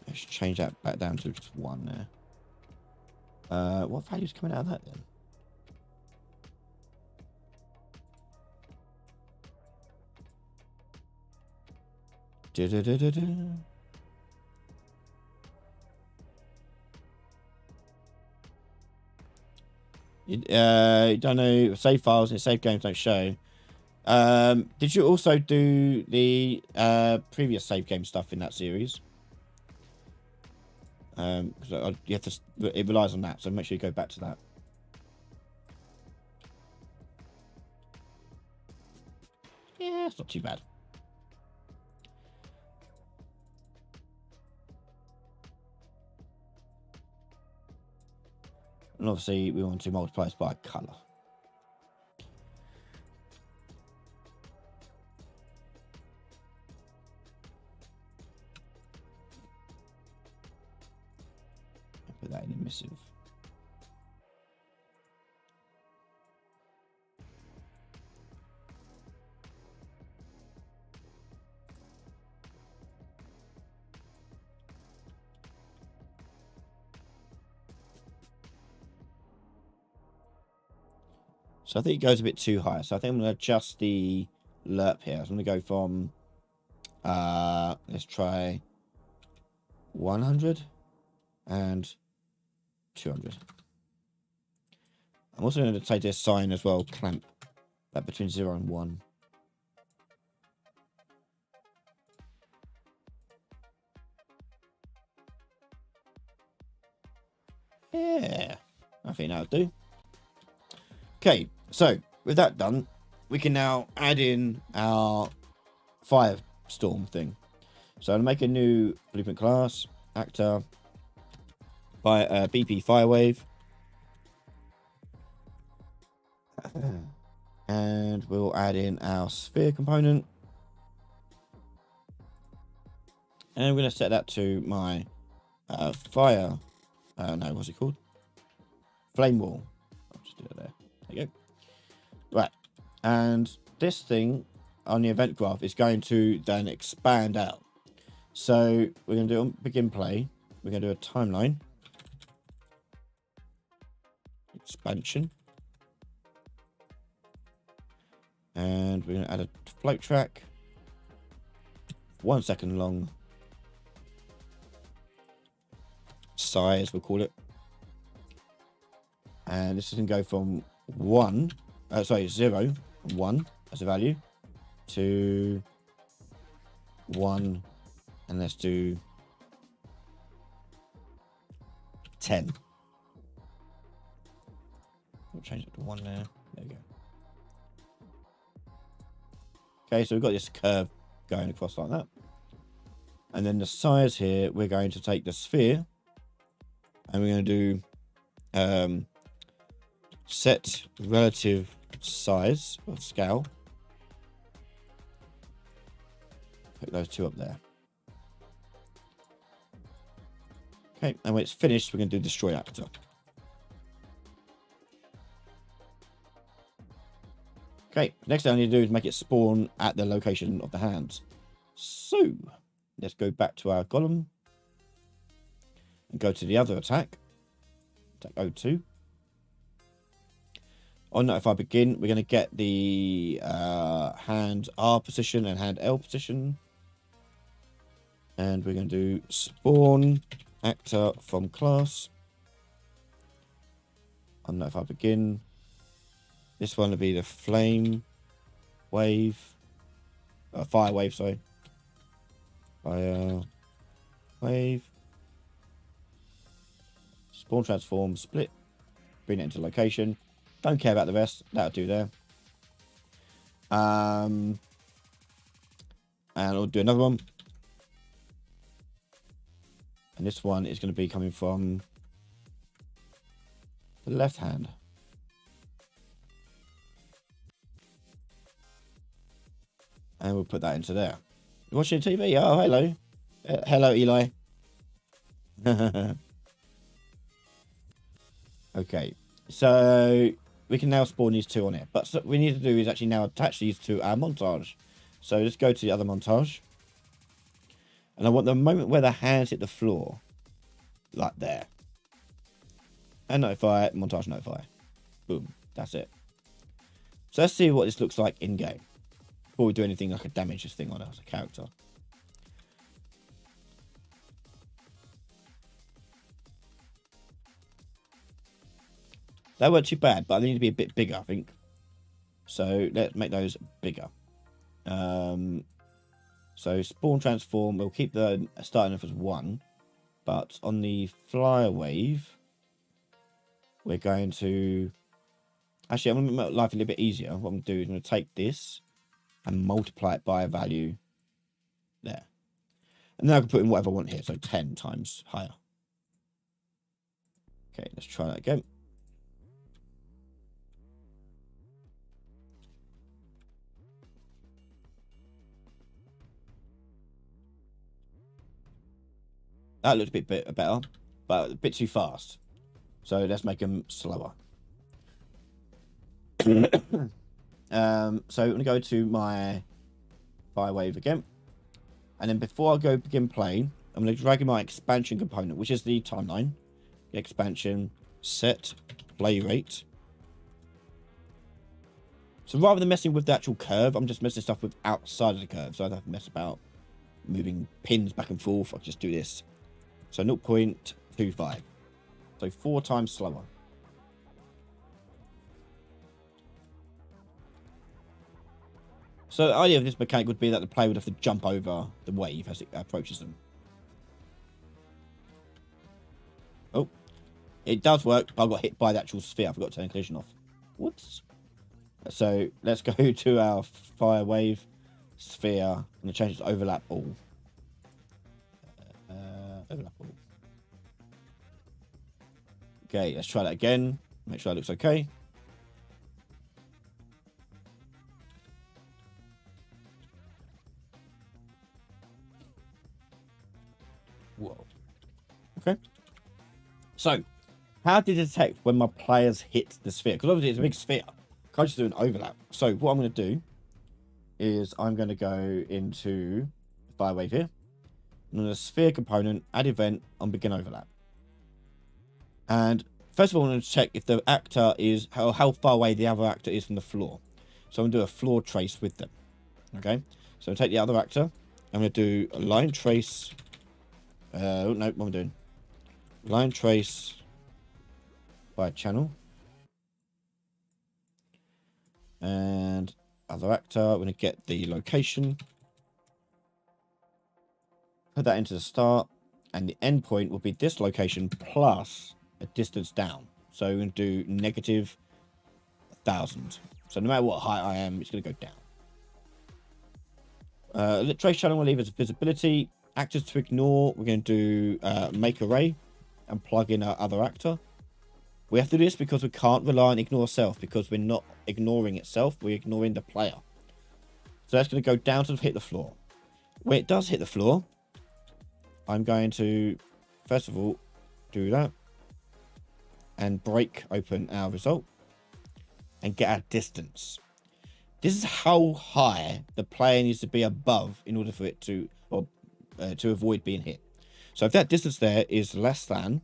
Let's change that back down to just 1 there. What value is coming out of that then? You don't know, save files and save games don't show. Did you also do the previous save game stuff in that series? So you have to, it relies on that, so make sure you go back to that. Yeah, it's not too bad. And obviously we want to multiply this by color. Put that in emissive. So I think it goes a bit too high. So I think I'm going to adjust the lerp here. So I'm going to go from, let's try 100 and 200. I'm also going to take this sine as well, clamp that between 0 and 1. Yeah, I think that'll do. Okay, so with that done, we can now add in our firestorm thing. So I'll make a new blueprint class, actor, by BP Firewave. And we'll add in our sphere component. And I'm going to set that to my fire. No, what's it called? Flame wall. I'll just do it there. There you go. Right. And this thing on the event graph is going to then expand out. So we're going to do begin play. We're going to do a timeline. expansion. And we're going to add a float track. 1 second long. Size, we'll call it. And this is going to go from 0, 1 as a value, to 1, and let's do 10. We'll change it to 1 there. There we go. Okay, so we've got this curve going across like that. And then the size here, we're going to take the sphere and we're going to do set relative size or scale. Put those two up there. Okay, and when it's finished, we're going to do destroy actor. Okay, next thing I need to do is make it spawn at the location of the hands. So, let's go back to our column and go to the other attack. Attack 02. On notify begin, we're going to get the hand R position and hand L position. And we're going to do spawn actor from class. On notify begin. This one will be the flame wave. Fire wave, sorry. Fire wave. Spawn transform split. Bring it into location. Don't care about the rest. That'll do there. And I'll do another one. And this one is going to be coming from the left hand. And we'll put that into there. You're watching TV? Oh, hello. Hello, Eli. Okay. So we can now spawn these two on it. But what we need to do is actually now attach these to our montage. So let's go to the other montage. And I want the moment where the hands hit the floor. Like there. And notify, montage notify. Boom. That's it. So let's see what this looks like in game. Before we do anything like a damage this thing on it as a character. That weren't too bad, but I need to be a bit bigger, I think. So let's make those bigger. So spawn transform, we'll keep the starting off as 1. But on the flyer wave, we're going to... Actually, I'm going to make life a little bit easier. What I'm going to do is I'm going to take this and multiply it by a value there. And then I can put in whatever I want here. So 10 times higher. Okay, let's try that again. That looks a bit better, but a bit too fast. So let's make them slower. So I'm going to go to my fire wave again. And then before I go begin playing, I'm going to drag in my expansion component, which is the timeline. The expansion set play rate. So rather than messing with the actual curve, I'm just messing stuff with outside of the curve. So I don't have to mess about moving pins back and forth. I can just do this. So 0.25. So 4 times slower. So the idea of this mechanic would be that the player would have to jump over the wave as it approaches them. Oh, it does work, but I got hit by the actual sphere. I forgot to turn collision off. Whoops. So let's go to our fire wave sphere. I'm going to change it to overlap all. Overlap all. Okay, let's try that again. Make sure that looks okay. Whoa. Okay. So, how to detect when my players hit the sphere? Because obviously it's a big sphere. I can't just do an overlap. So, what I'm going to do is I'm going to go into the fire wave here. And on the sphere component, add event on begin overlap. And First of all, I'm going to check if the actor is how far away the other actor is from the floor. So I'm going to do a floor trace with them. Okay, so I'll take the other actor. I'm going to do a line trace. Oh no, what am I doing? Line trace by channel. And other actor, we're going to get the location. Put that into the start. And the endpoint will be this location plus a distance down. So we're going to do negative 1,000. So no matter what height I am, it's going to go down. Trace channel will leave as visibility. Actors to ignore, we're going to do make array and plug in our other actor. We have to do this because we can't rely on ignore self, because we're not ignoring itself, we're ignoring the player. So that's going to go down to hit the floor. When it does hit the floor, I'm going to, first of all, do that and break open our result and get our distance. This is how high the player needs to be above in order for it to, or to avoid being hit. So if that distance there is less than,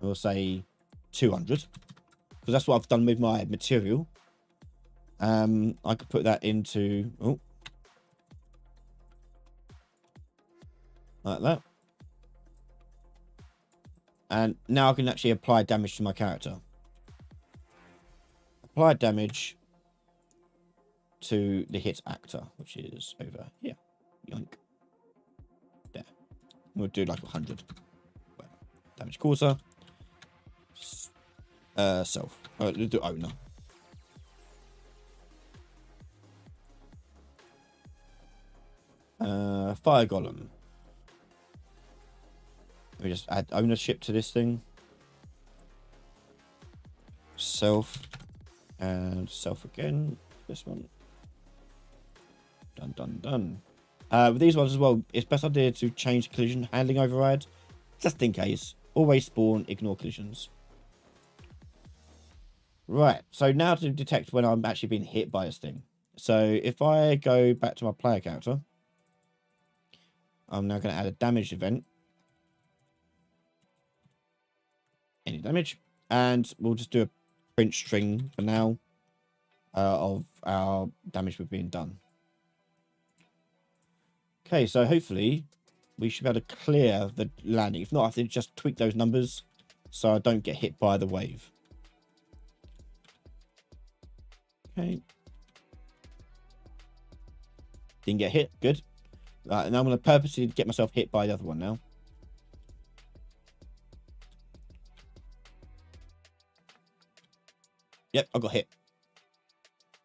we'll say 200, because that's what I've done with my material. I could put that into, like that. And now I can actually apply damage to my character. Apply damage to the hit actor, which is over here. Yoink. There. We'll do like 100. Damage causer. Self. We'll do owner. Fire golem. Let me just add ownership to this thing. Self. And self again. This one. Done. With these ones as well, it's best idea to change collision handling override. Just in case. Always spawn, ignore collisions. Right, so now to detect when I'm actually being hit by this thing. So if I go back to my player character, I'm now going to add a damage event. Any damage. And we'll just do a print string for now of our damage we're being done. Okay, so hopefully we should be able to clear the landing. If not, I have to just tweak those numbers so I don't get hit by the wave. Okay. Didn't get hit. Good. Right, and I'm going to purposely get myself hit by the other one now. Yep, I got hit.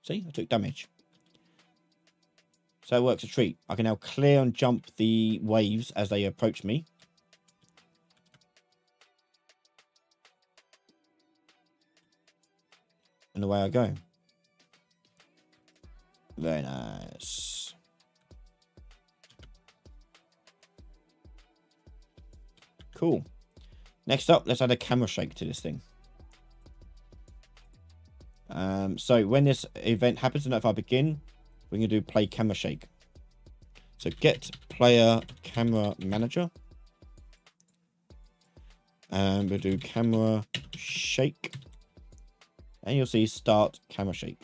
See, I took damage. So it works a treat. I can now clear and jump the waves as they approach me. And away I go. Very nice. Cool. Next up, let's add a camera shake to this thing. So when this event happens, and if I begin, we're going to do play camera shake. So get player camera manager. And we'll do camera shake. And you'll see start camera shake.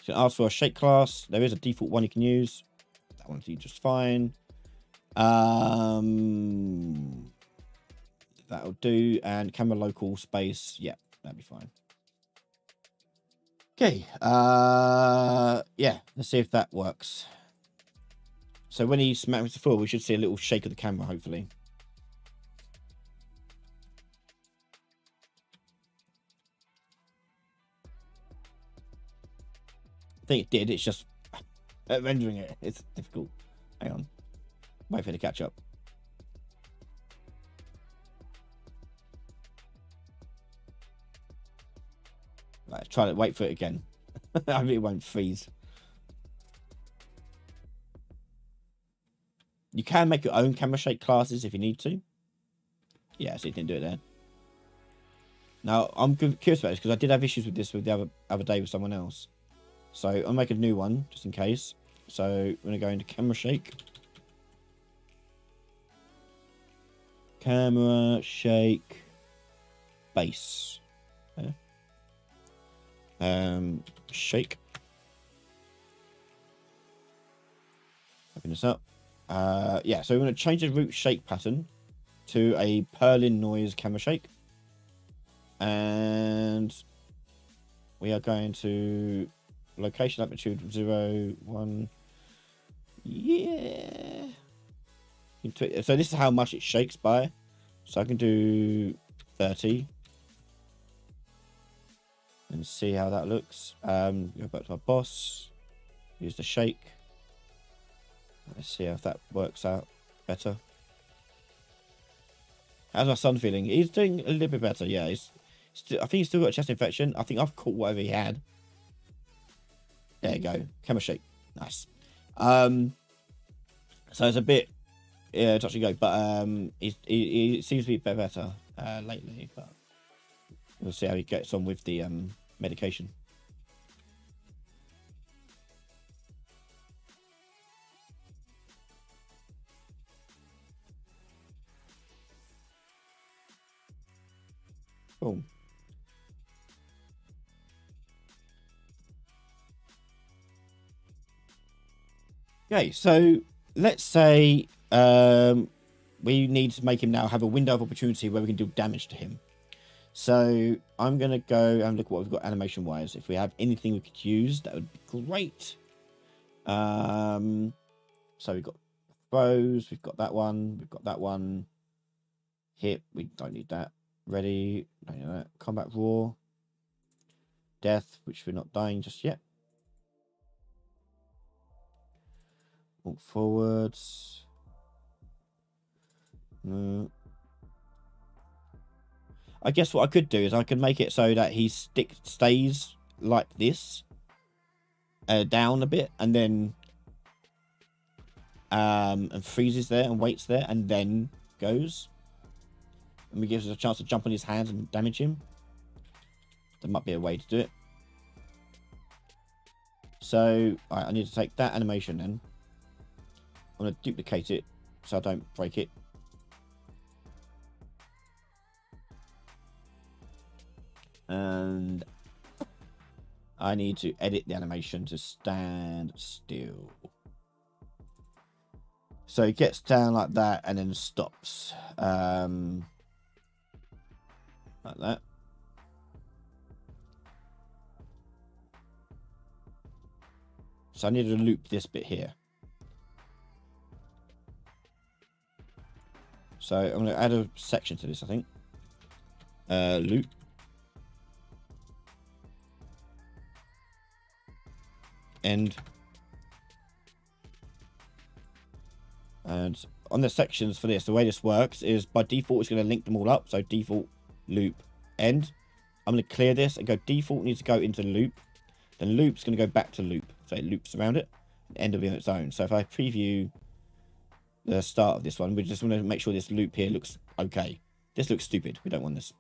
So ask for a shake class. There is a default one you can use. That one's just fine. That'll do. And camera local space. Yeah, that'd be fine. Okay. Yeah, let's see if that works. So when he smacks the floor, we should see a little shake of the camera, hopefully. I think it did. It's just rendering it. It's difficult. Hang on. Wait for it to catch up. Right, try to wait for it again. I really won't freeze. You can make your own camera shake classes if you need to. Yeah, so you didn't do it there. Now, I'm curious about this because I did have issues with this with the other day with someone else. So I'll make a new one just in case. So I'm going to go into camera shake. Camera, shake, base. Yeah. Shake. Open this up. Yeah, so we're going to change the root shake pattern to a purling noise camera shake. And we are going to location amplitude 0, 1. Yeah. So this is how much it shakes by. So I can do 30. And see how that looks. Go back to our boss. Use the shake. Let's see if that works out better. How's my son feeling? He's doing a little bit better. Yeah, I think he's still got a chest infection. I think I've caught whatever he had. There you go. Camera shake. Nice. So it's a bit touch and go, but he seems to be better lately. But we'll see how he gets on with the medication. Boom. Okay, so let's say we need to make him now have a window of opportunity where we can do damage to him. So I'm going to go and look at what we've got animation-wise. If we have anything we could use, that would be great. So we've got throws, we've got that one, we've got that one. Hit, we don't need that. Ready, don't need that. Combat raw. Death, which we're not dying just yet. Walk forwards. No. I guess what I could do is I could make it so that he stays like this, down a bit, and then and freezes there and waits there, and then goes, and it gives us a chance to jump on his hands and damage him. There might be a way to do it. So I need to take that animation then. I'm going to duplicate it so I don't break it. And I need to edit the animation to stand still. So it gets down like that and then stops. Like that. So I need to loop this bit here. So I'm going to add a section to this, I think. Loop. End. And on the sections for this, the way this works is by default it's going to link them all up. So default, loop, end. I'm going to clear this and go default needs to go into loop. Then loop's going to go back to loop. So it loops around it. And end will be on its own. So if I preview the start of this one, we just want to make sure this loop here looks okay. This looks stupid. We don't want this.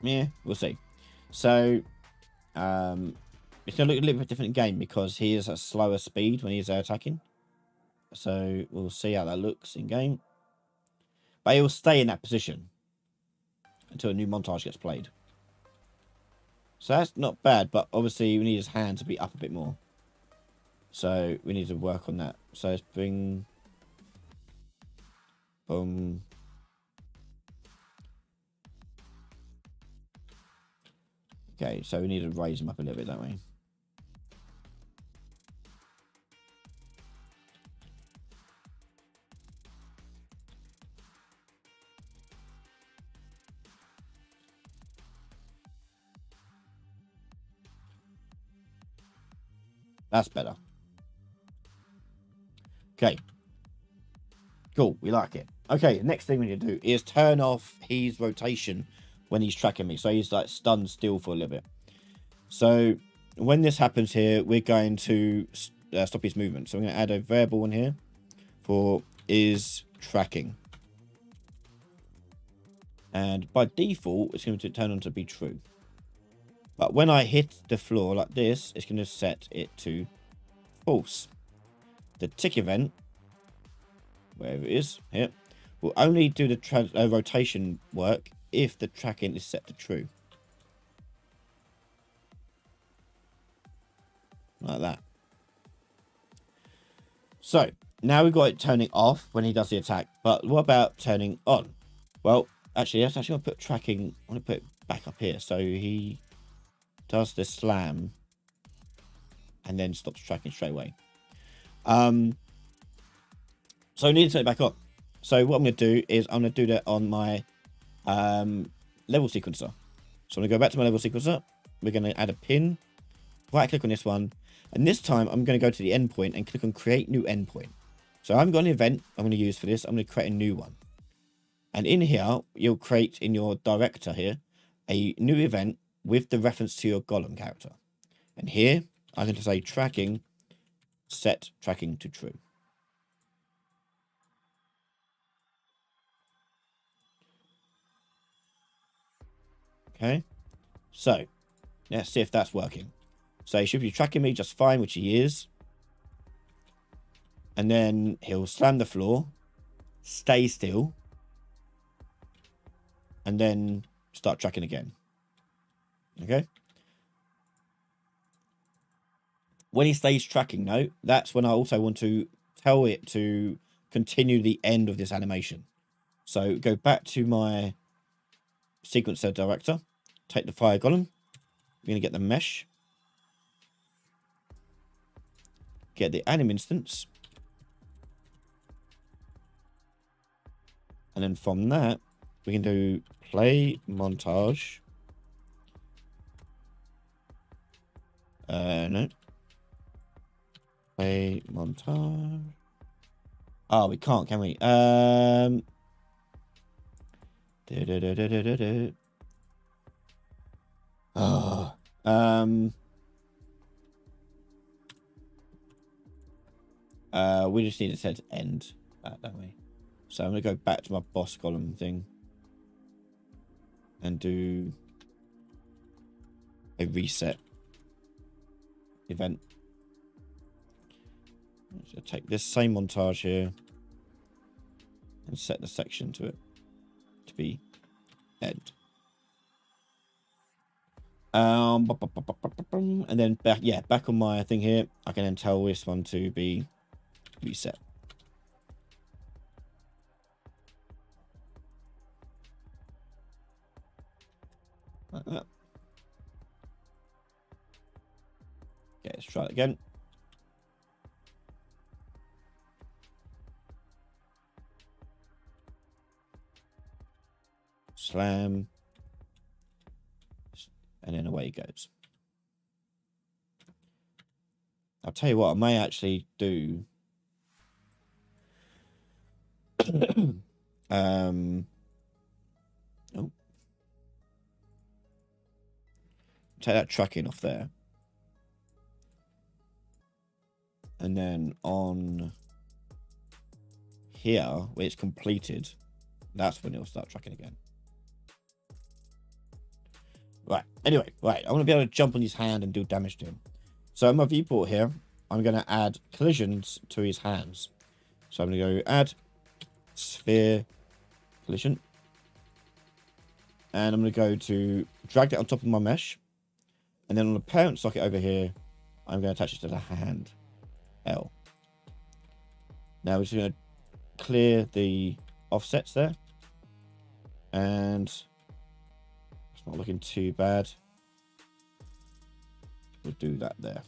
Yeah, we'll see. So, it's going to look a little bit different game because he is at a slower speed when he's attacking. So, we'll see how that looks in game. But he'll stay in that position until a new montage gets played. So, that's not bad, but obviously we need his hand to be up a bit more. So, we need to work on that. So, let's bring... Boom. Okay, so we need to raise him up a little bit, don't we? That's better. Okay, Cool, we like it. Okay, next thing we need to do is turn off his rotation when he's tracking me. So he's like stunned still for a little bit. So when this happens here, we're going to stop his movement. So I'm going to add a variable in here for is tracking. And by default, it's going to turn on to be true. But when I hit the floor like this, it's going to set it to false. The tick event, wherever it is, here, will only do the rotation work if the tracking is set to true. Like that. So, now we've got it turning off when he does the attack. But what about turning on? Well, actually, that's actually going to put tracking... I want to put it back up here. So he does the slam and then stops tracking straight away. So I need to turn it back on. So what I'm going to do is I'm going to do that on my level sequencer. So I'm going to go back to my level sequencer. We're going to add a pin. Right click on this one. And this time I'm going to go to the endpoint and click on create new endpoint. So I've got an event I'm going to use for this. I'm going to create a new one. And in here, you'll create in your director here a new event with the reference to your Golem character. And here I'm going to say tracking, set tracking to true. Okay, so let's see if that's working. So he should be tracking me just fine, which he is. And then he'll slam the floor, stay still, and then start tracking again. Okay. When he stays tracking, though, that's when I also want to tell it to continue the end of this animation. So go back to my sequencer director, take the fire golem. We're going to get the mesh. Get the anim instance. And then from that, we can do play montage. No. Play montage. Oh, we can't, can we? Oh. We just need to set end that, don't we? So I'm going to go back to my boss column thing and do a reset event. So take this same montage here and set the section to it to be end. And then back on my thing here, I can then tell this one to be reset. Like that. Okay, let's try it again. Slam. And then away it goes. I'll tell you what, I may actually do. Oh. Take that tracking off there. And then on here, where it's completed, that's when it'll start tracking again. Right, anyway, right, I want to be able to jump on his hand and do damage to him. So in my viewport here, I'm going to add collisions to his hands. So I'm going to go add sphere collision. And I'm going to go to drag that on top of my mesh. And then on the parent socket over here, I'm going to attach it to the hand L. Now we're just going to clear the offsets there. And it's not looking too bad. We'll do that there.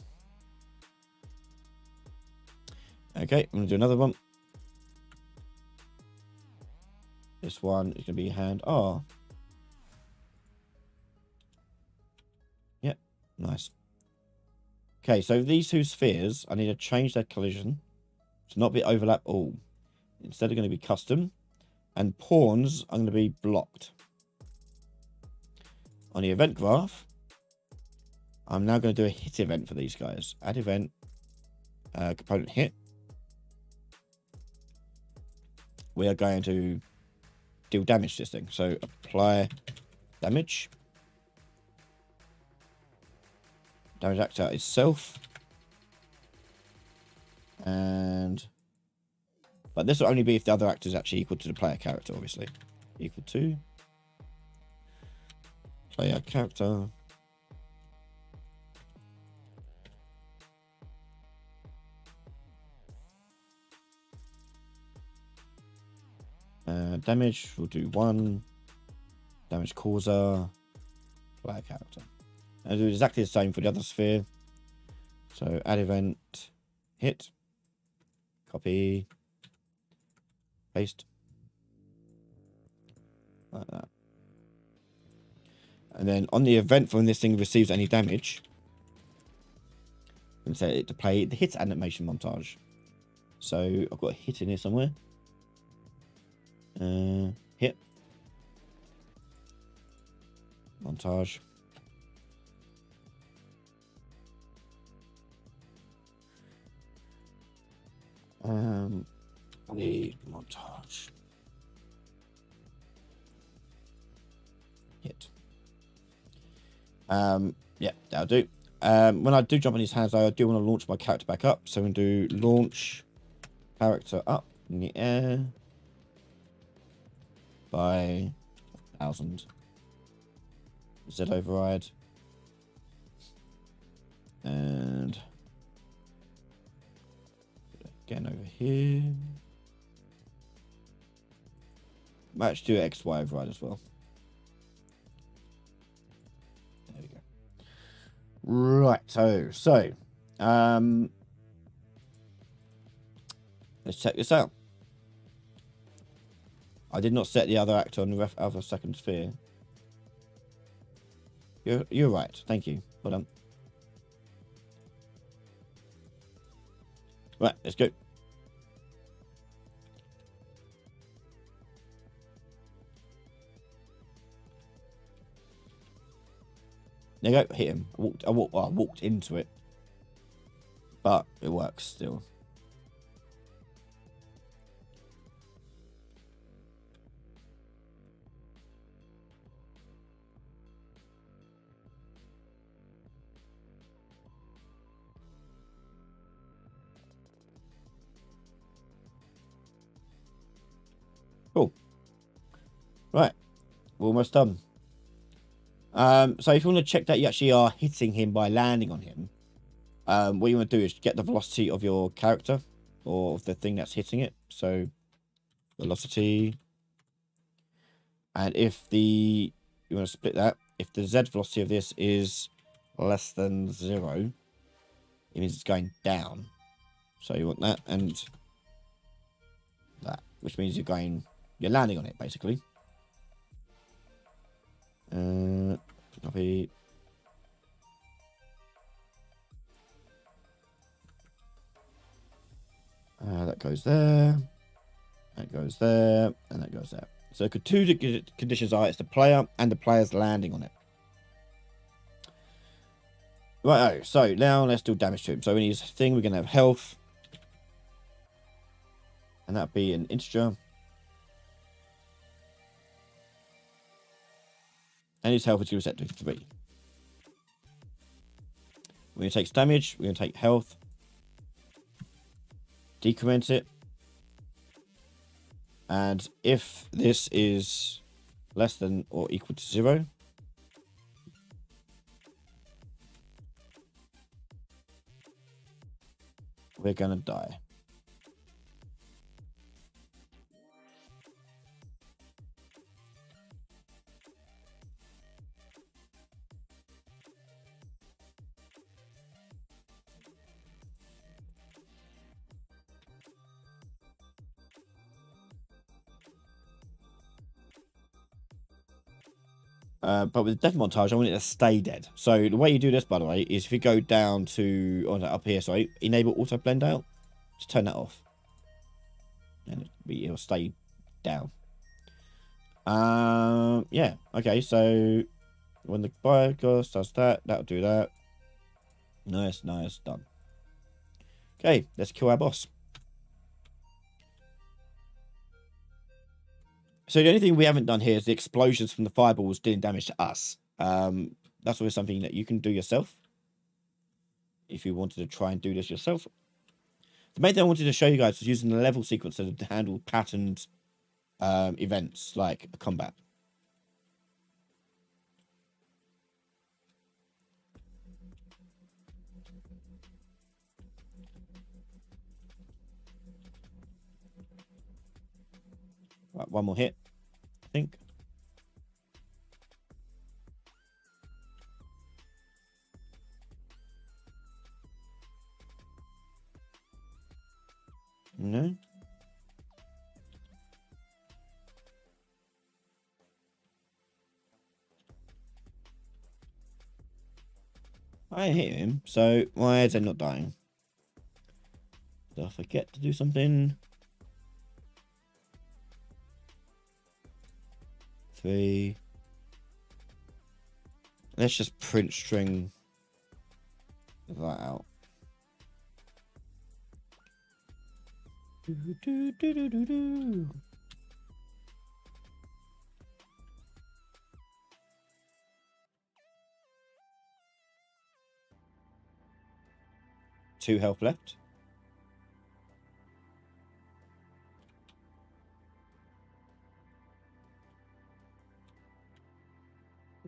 Okay, I'm going to do another one. This one is going to be hand R. Yep, nice. Okay, so these two spheres, I need to change their collision to not be overlap all. instead are going to be custom, and pawns are going to be blocked. On the event graph, I'm now going to do a hit event for these guys. Add event, component hit. We are going to deal damage to this thing. So apply damage. Damage acts out itself. But this will only be if the other actor is actually equal to the player character, obviously. Equal to player character. Damage, we'll do 1. Damage causer, player character. And I'll do exactly the same for the other sphere. So add event, hit, copy, paste. Like that. And then on the event when this thing receives any damage, I'm going to set it to play the hit animation montage. So I've got a hit in here somewhere. Hit. Montage. The montage. Hit. Yeah, that'll do. When I do jump on his hands, I do want to launch my character back up. So I'm going to do launch character up in the air by 1,000. Z override. And again over here. Might actually do XY override as well. There we go. Right, so let's check this out. I did not set the other actor on the other second sphere. You're right. Thank you. Well done. Right, let's go. There you go. Hit him. I walked into it, but it works still. Cool. Right, we're almost done. So if you want to check that you actually are hitting him by landing on him, what you want to do is get the velocity of your character or of the thing that's hitting it. So velocity, and if you want to split that, if the Z velocity of this is less than 0, it means it's going down. So you want that and that, which means you're landing on it basically. Copy. That goes there. That goes there, and that goes there. So the two conditions are: it's the player and the player's landing on it. Right. So now let's do damage to him. So in his thing, we're gonna have health, and that'd be an integer. And his health is going to be set to 3. We're going to take damage. We're going to take health. Decrement it. And if this is less than or equal to 0, we're going to die. But with the death montage, I want it to stay dead. So the way you do this, by the way, is if you go down to up here, sorry, enable auto blend out, just turn that off. and it'll stay down. Yeah. Okay. So when the biogos does that, that'll do that. Nice, nice, done. Okay, let's kill our boss. So the only thing we haven't done here is the explosions from the fireballs dealing damage to us. That's always something that you can do yourself if you wanted to try and do this yourself. The main thing I wanted to show you guys was using the level sequencer to handle patterned events like a combat. Right, one more hit, I think. No. I hit him, so why is he not dying? Did I forget to do something? 3. Let's just print string that out. Do. 2 health left.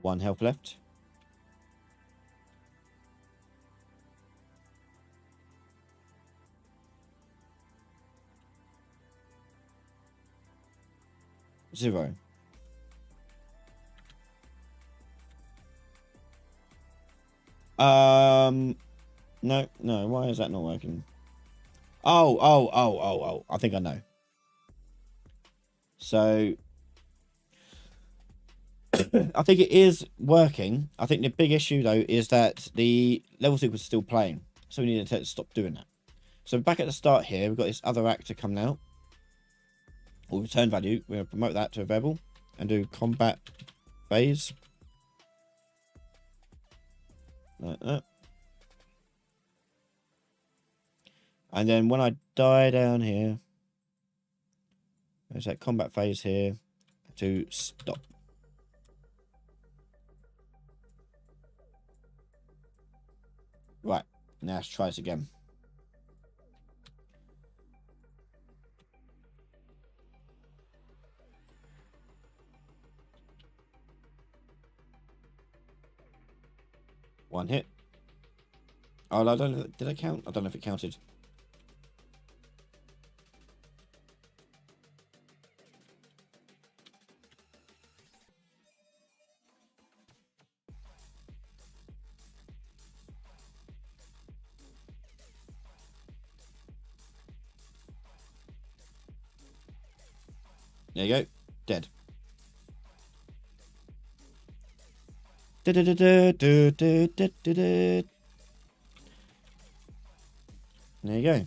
One health left. Zero. No. Why is that not working? Oh. I think I know. So I think it is working. I think the big issue though is that the level sequence is still playing, so we need to stop doing that. So back at the start here, we've got this other actor coming out. Or return value. We're going to promote that to a variable and do combat phase. Like that. And then when I die down here, there's that combat phase here to stop. Right, now let's try this again. One hit. Oh, I don't know. Did I count? I don't know if it counted. There you go. Dead. There you go.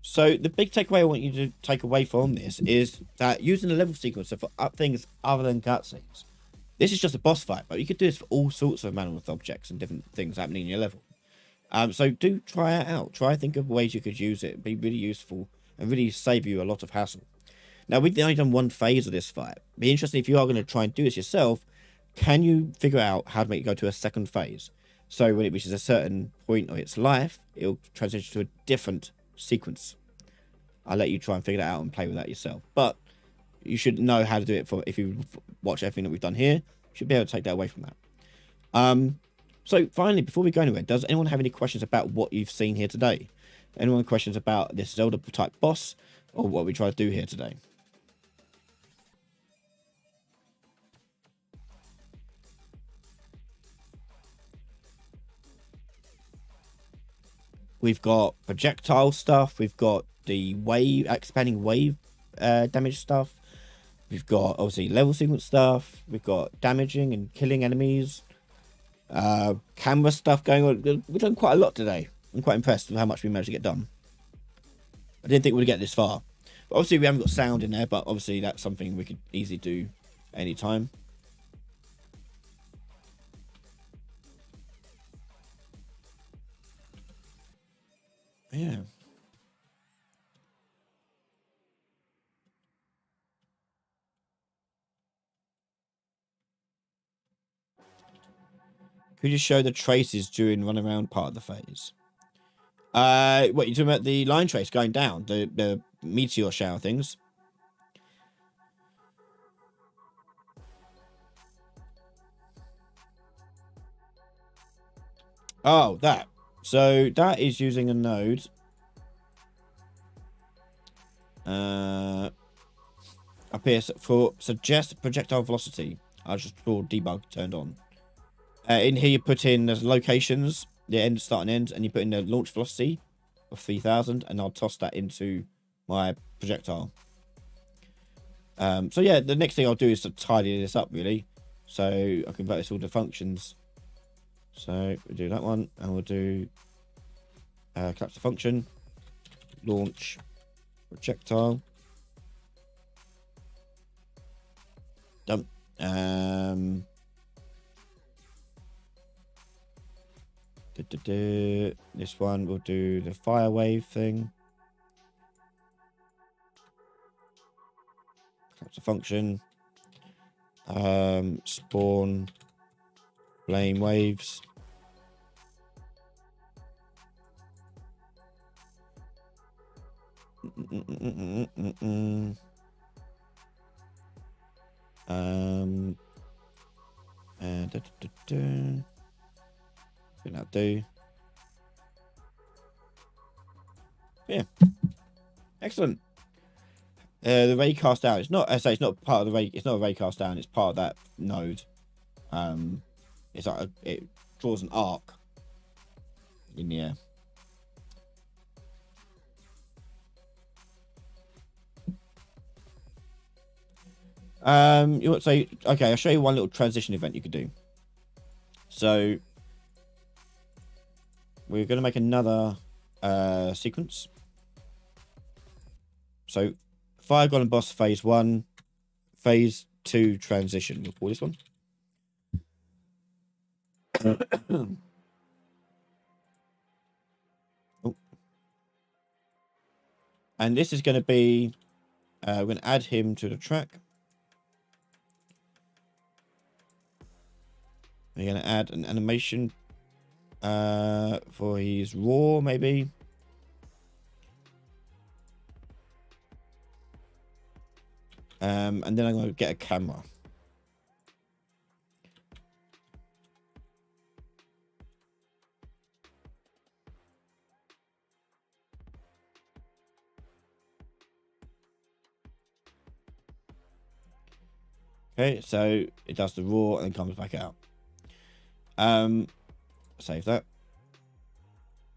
So the big takeaway I want you to take away from this is that using the level sequencer for things other than cutscenes. This is just a boss fight, but you could do this for all sorts of monolith objects and different things happening in your level. So do try it out. Try think of ways you could use it. It'd be really useful and really save you a lot of hassle. Now, we've only done one phase of this fight. It'd be interesting if you are going to try and do this yourself. Can you figure out how to make it go to a second phase? So when it reaches a certain point of its life, it'll transition to a different sequence. I'll let you try and figure that out and play with that yourself. But you should know how to do it. If you watch everything that we've done here, you should be able to take that away from that. So finally, before we go anywhere, does anyone have any questions about what you've seen here today? Anyone have questions about this Zelda type boss or what we try to do here today? We've got projectile stuff. We've got the wave, expanding wave damage stuff. We've got obviously level sequence stuff. We've got damaging and killing enemies. Camera stuff going on. We've done quite a lot today. I'm quite impressed with how much we managed to get done. I didn't think we'd get this far. But obviously we haven't got sound in there, but obviously that's something we could easily do anytime. Yeah. Could you show the traces during run around part of the phase? What, you talking about the line trace going down, the meteor shower things? Oh, that. So that is using a node. Up here for suggest projectile velocity. I just saw debug turned on. In here you put in the locations, the end, start and end, and you put in the launch velocity of 3000, and I'll toss that into my projectile. So yeah, the next thing I'll do is to tidy this up really, so I convert this all to functions. So we'll do that one, and we'll do collapse the function, launch projectile. Done. This one we'll do the fire wave thing. Collapse the function. Spawn flame waves. And that'll do. Yeah, excellent. The ray cast down. It's not. I say it's not part of the ray. It's not a ray cast down. It's part of that node. It's like it draws an arc in the air. You want to say, okay, I'll show you one little transition event you could do. So we're going to make another sequence. So Fire Golem Boss phase 1, phase 2 transition. We'll call this one. Oh. And this is going to be, we're going to add him to the track. We're going to add an animation for his roar, maybe. And then I'm going to get a camera. Okay, so it does the roar and then comes back out. Save that.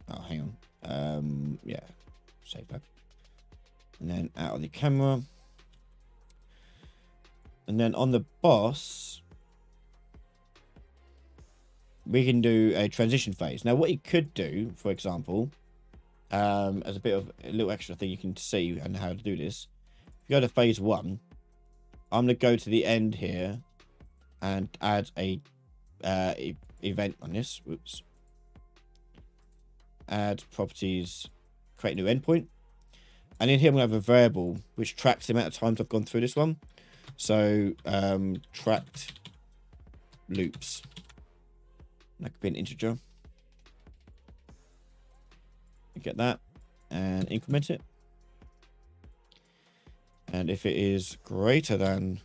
Oh, hang on. Yeah, save that. And then out of the camera. And then on the boss, we can do a transition phase. Now, what you could do, for example, as a bit of a little extra thing you can see and how to do this. If you go to phase 1, I'm going to go to the end here and add a event on this. Whoops. Add properties, create new endpoint. And in here, I'm going to have a variable which tracks the amount of times I've gone through this one. So, tracked loops. That could be an integer. Get that and increment it. And if it is greater than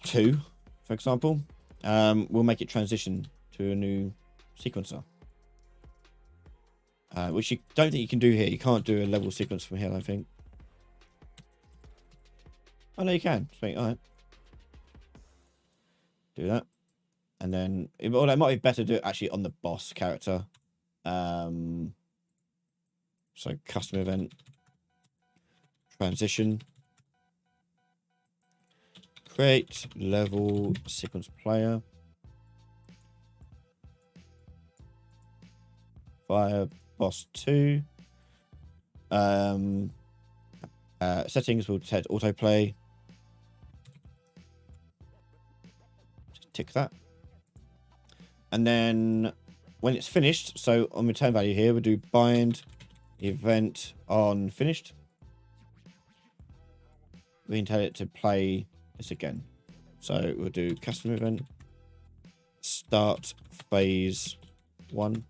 2, for example, we'll make it transition to a new sequencer. Which you don't think you can do here. You can't do a level sequence from here, I think. Oh, no, you can. Sweet, all right. Do that. And then, well, it might be better to do it actually on the boss character. So, custom event. Transition. Create level sequence player. Fire Boss 2. Settings will set autoplay. Just tick that. And then when it's finished, so on return value here, we'll do bind event on finished. We can tell it to play this again. So we'll do custom event start phase 1.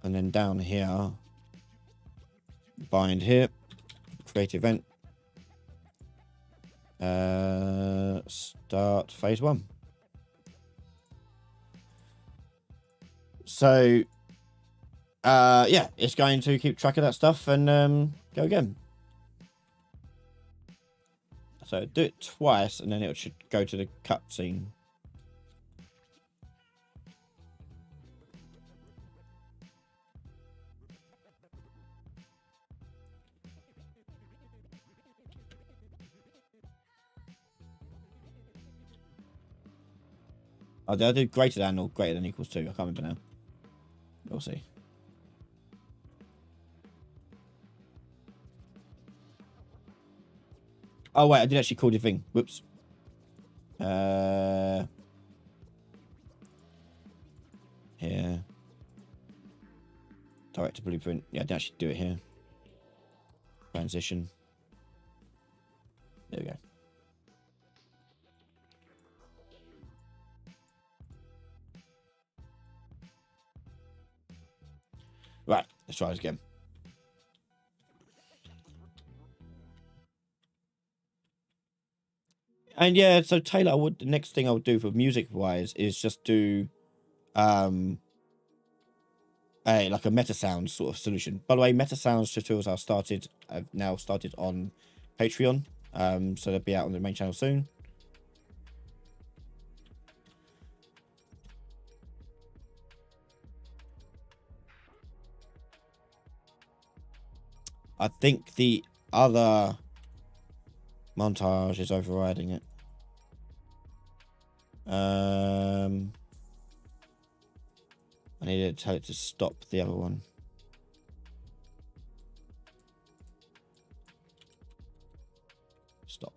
And then down here, bind here, create event, start phase 1. So, yeah, it's going to keep track of that stuff and go again. So do it twice, and then it should go to the cutscene. Oh, did I do greater than or greater than equals 2? I can't remember now. We'll see. Oh, wait, I did actually call the thing. Whoops. Here. Direct to blueprint. Yeah, I did actually do it here. Transition. There we go. Right, let's try this again. And yeah, so Taylor, the next thing I would do for music wise is just do like a meta sound sort of solution. By the way, meta sounds tutorials I've now started on Patreon. So they'll be out on the main channel soon. I think the other montage is overriding it. I need to tell it to stop the other one. Stop.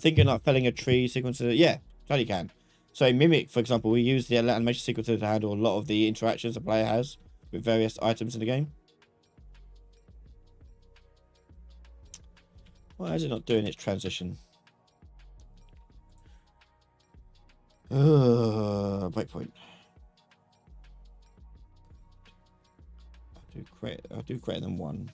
Thinking like felling a tree sequencer. Yeah, totally can. So in Mimic, for example, we use the animation sequencer to handle a lot of the interactions a player has with various items in the game. Why is it not doing its transition? Breakpoint. I'll do greater than 1.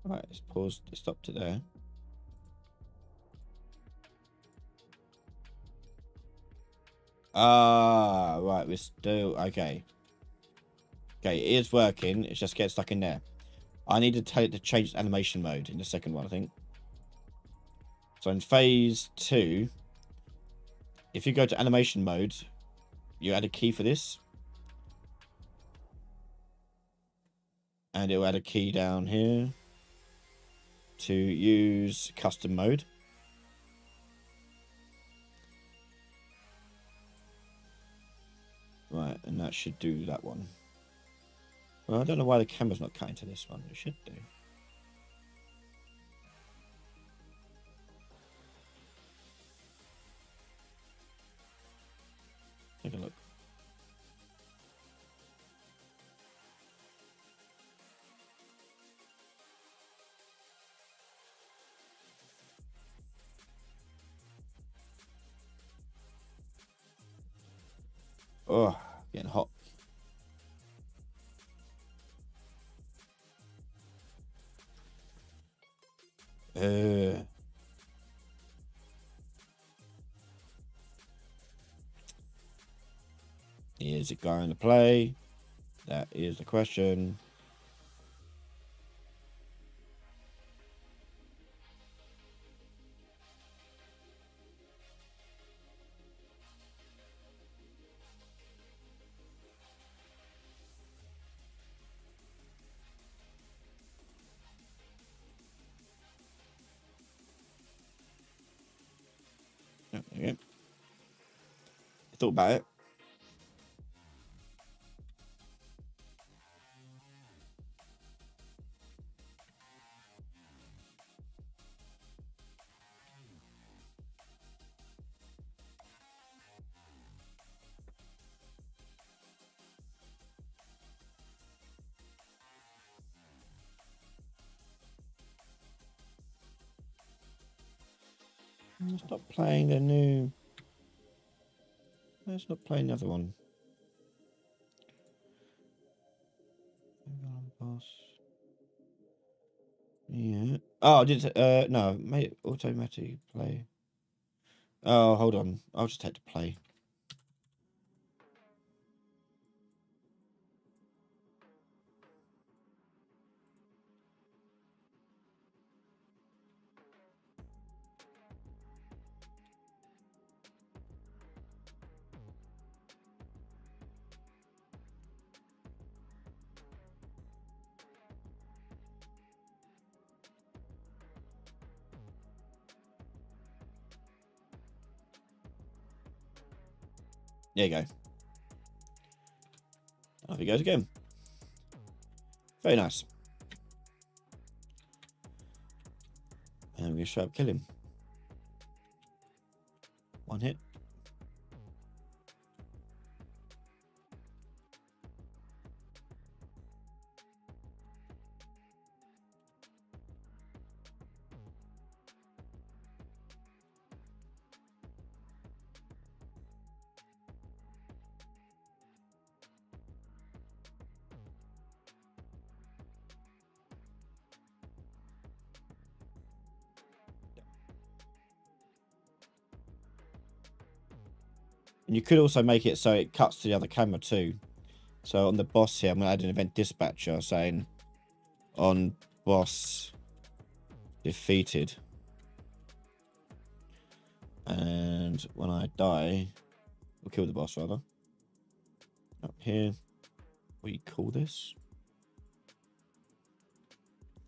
Right, let's pause. Let's stop to there. Right, we're still okay. Okay, it is working. It's just getting stuck in there. I need to tell it to change animation mode in the second one, I think. So in phase 2, if you go to animation mode, you add a key for this. And it will add a key down here to use custom mode. Right, and that should do that one. Well, I don't know why the camera's not cutting to this one. It should do. Take a look. Oh, getting hot. Is it going to play? That is the question. Yeah. I thought about it. It's not playing the new. It's not playing the other one. Boss. Yeah. Oh, did no, made automatic play. Oh, hold on. I'll just take to play. There you go. Off he goes again. Very nice. And we're going to straight up kill him. One hit. And you could also make it so it cuts to the other camera too. So on the boss here, I'm going to add an event dispatcher saying on boss defeated. And when I die, we'll kill the boss rather. Up here, what do you call this?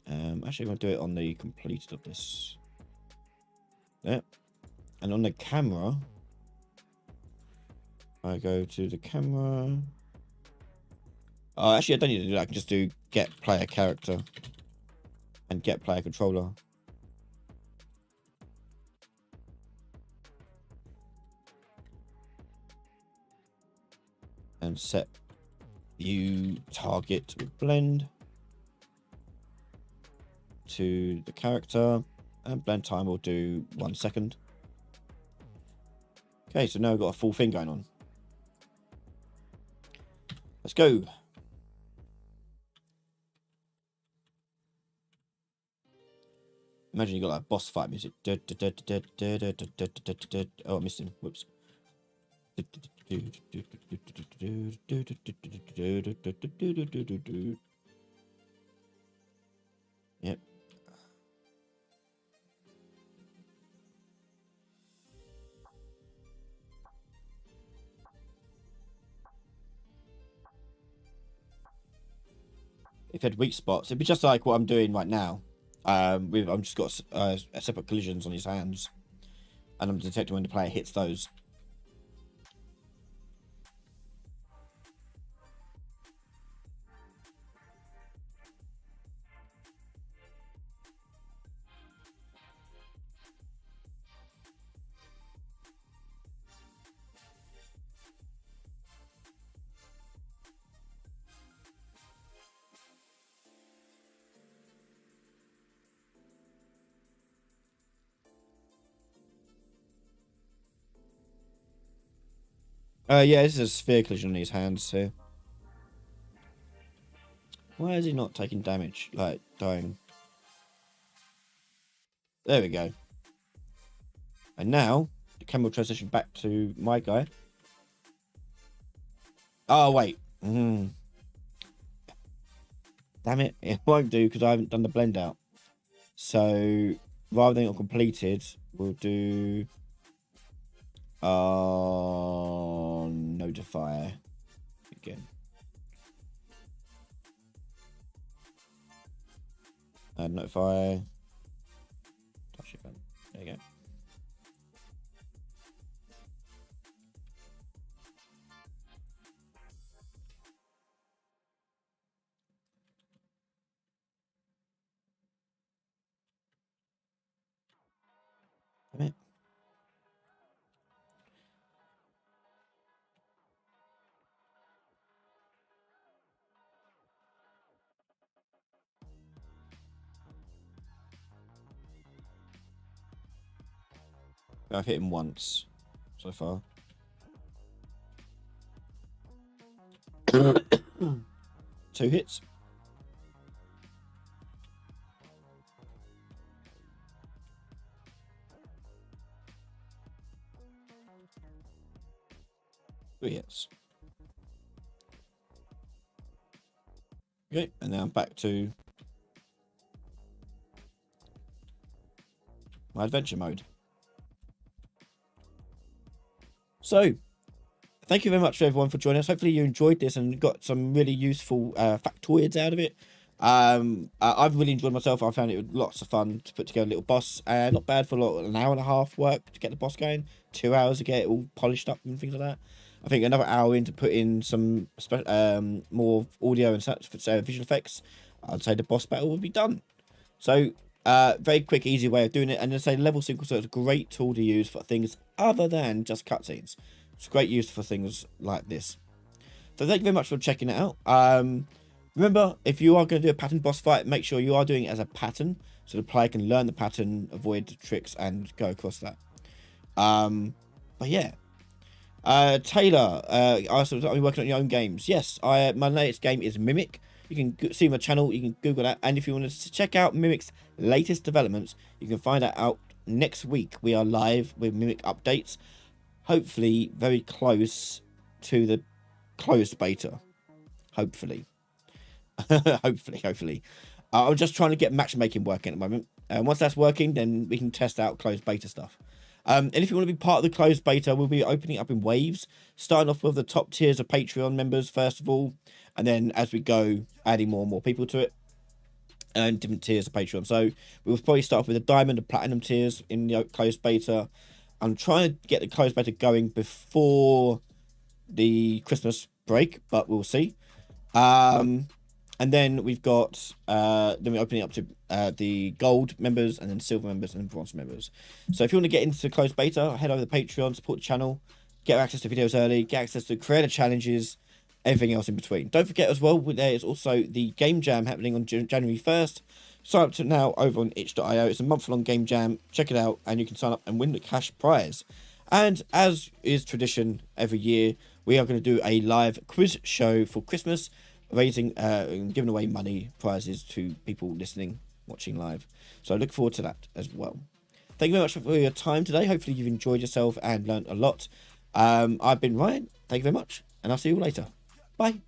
Actually, I'm going to do it on the completed of this. There. And on the camera, I go to the camera. Oh, actually, I don't need to do that. I can just do get player character and get player controller. And set view target with blend to the character. And blend time will do 1 second. Okay, so now we've got a full thing going on. Let's go. Imagine you got like boss fight music. Oh, I missed him. Whoops. Yep. If you had weak spots, it'd be just like what I'm doing right now. I've just got separate collisions on his hands, and I'm detecting when the player hits those. Yeah, this is a sphere collision on his hands here. Why is he not taking damage? Like, dying. There we go. And now, the camera will transition back to my guy. Oh, wait. Damn it. It won't do because I haven't done the blend out. So, rather than it completed, we'll do... notify again. Notify. Touch event. There you go. I've hit him once so far. Two hits. Three hits. Okay, and now I'm back to my adventure mode. So, thank you very much to everyone for joining us. Hopefully you enjoyed this and got some really useful factoids out of it. I've really enjoyed myself. I found it lots of fun to put together a little boss. Not bad for an hour and a half work to get the boss going. 2 hours to get it all polished up and things like that. I think another hour in to put in some more audio and such visual effects. I'd say the boss battle would be done. So, very quick, easy way of doing it. And then say level sequencer is a great tool to use for things other than just cutscenes. It's great use for things like this. So thank you very much for checking it out. Remember, if you are going to do a pattern boss fight, make sure you are doing it as a pattern, so the player can learn the pattern, avoid tricks, and go across that. But yeah. Taylor, also, are you working on your own games? Yes, my latest game is Mimic. You can see my channel, you can Google that, and if you want to check out Mimic's latest developments, you can find that out next week. We are live with Mimic updates, hopefully very close to the closed beta. Hopefully. hopefully. I'm just trying to get matchmaking working at the moment. Once that's working, then we can test out closed beta stuff. And if you want to be part of the closed beta, we'll be opening up in waves, starting off with the top tiers of Patreon members first of all, and then as we go, adding more and more people to it, and different tiers of Patreon. So we'll probably start off with the diamond and platinum tiers in the closed beta. I'm trying to get the closed beta going before the Christmas break, but we'll see. And then we've got, then we're opening up to the gold members, and then silver members, and bronze members. So if you want to get into closed beta, head over to Patreon, support the channel, get access to videos early, get access to creator challenges, everything else in between. Don't forget as well, there is also the Game Jam happening on January 1st. Sign up to now over on itch.io. It's a month-long Game Jam. Check it out, and you can sign up and win the cash prize. And as is tradition every year, we are going to do a live quiz show for Christmas, raising and giving away money prizes to people listening, watching live. So I look forward to that as well. Thank you very much for your time today. Hopefully you've enjoyed yourself and learned a lot. I've been Ryan. Thank you very much, and I'll see you later. Bye.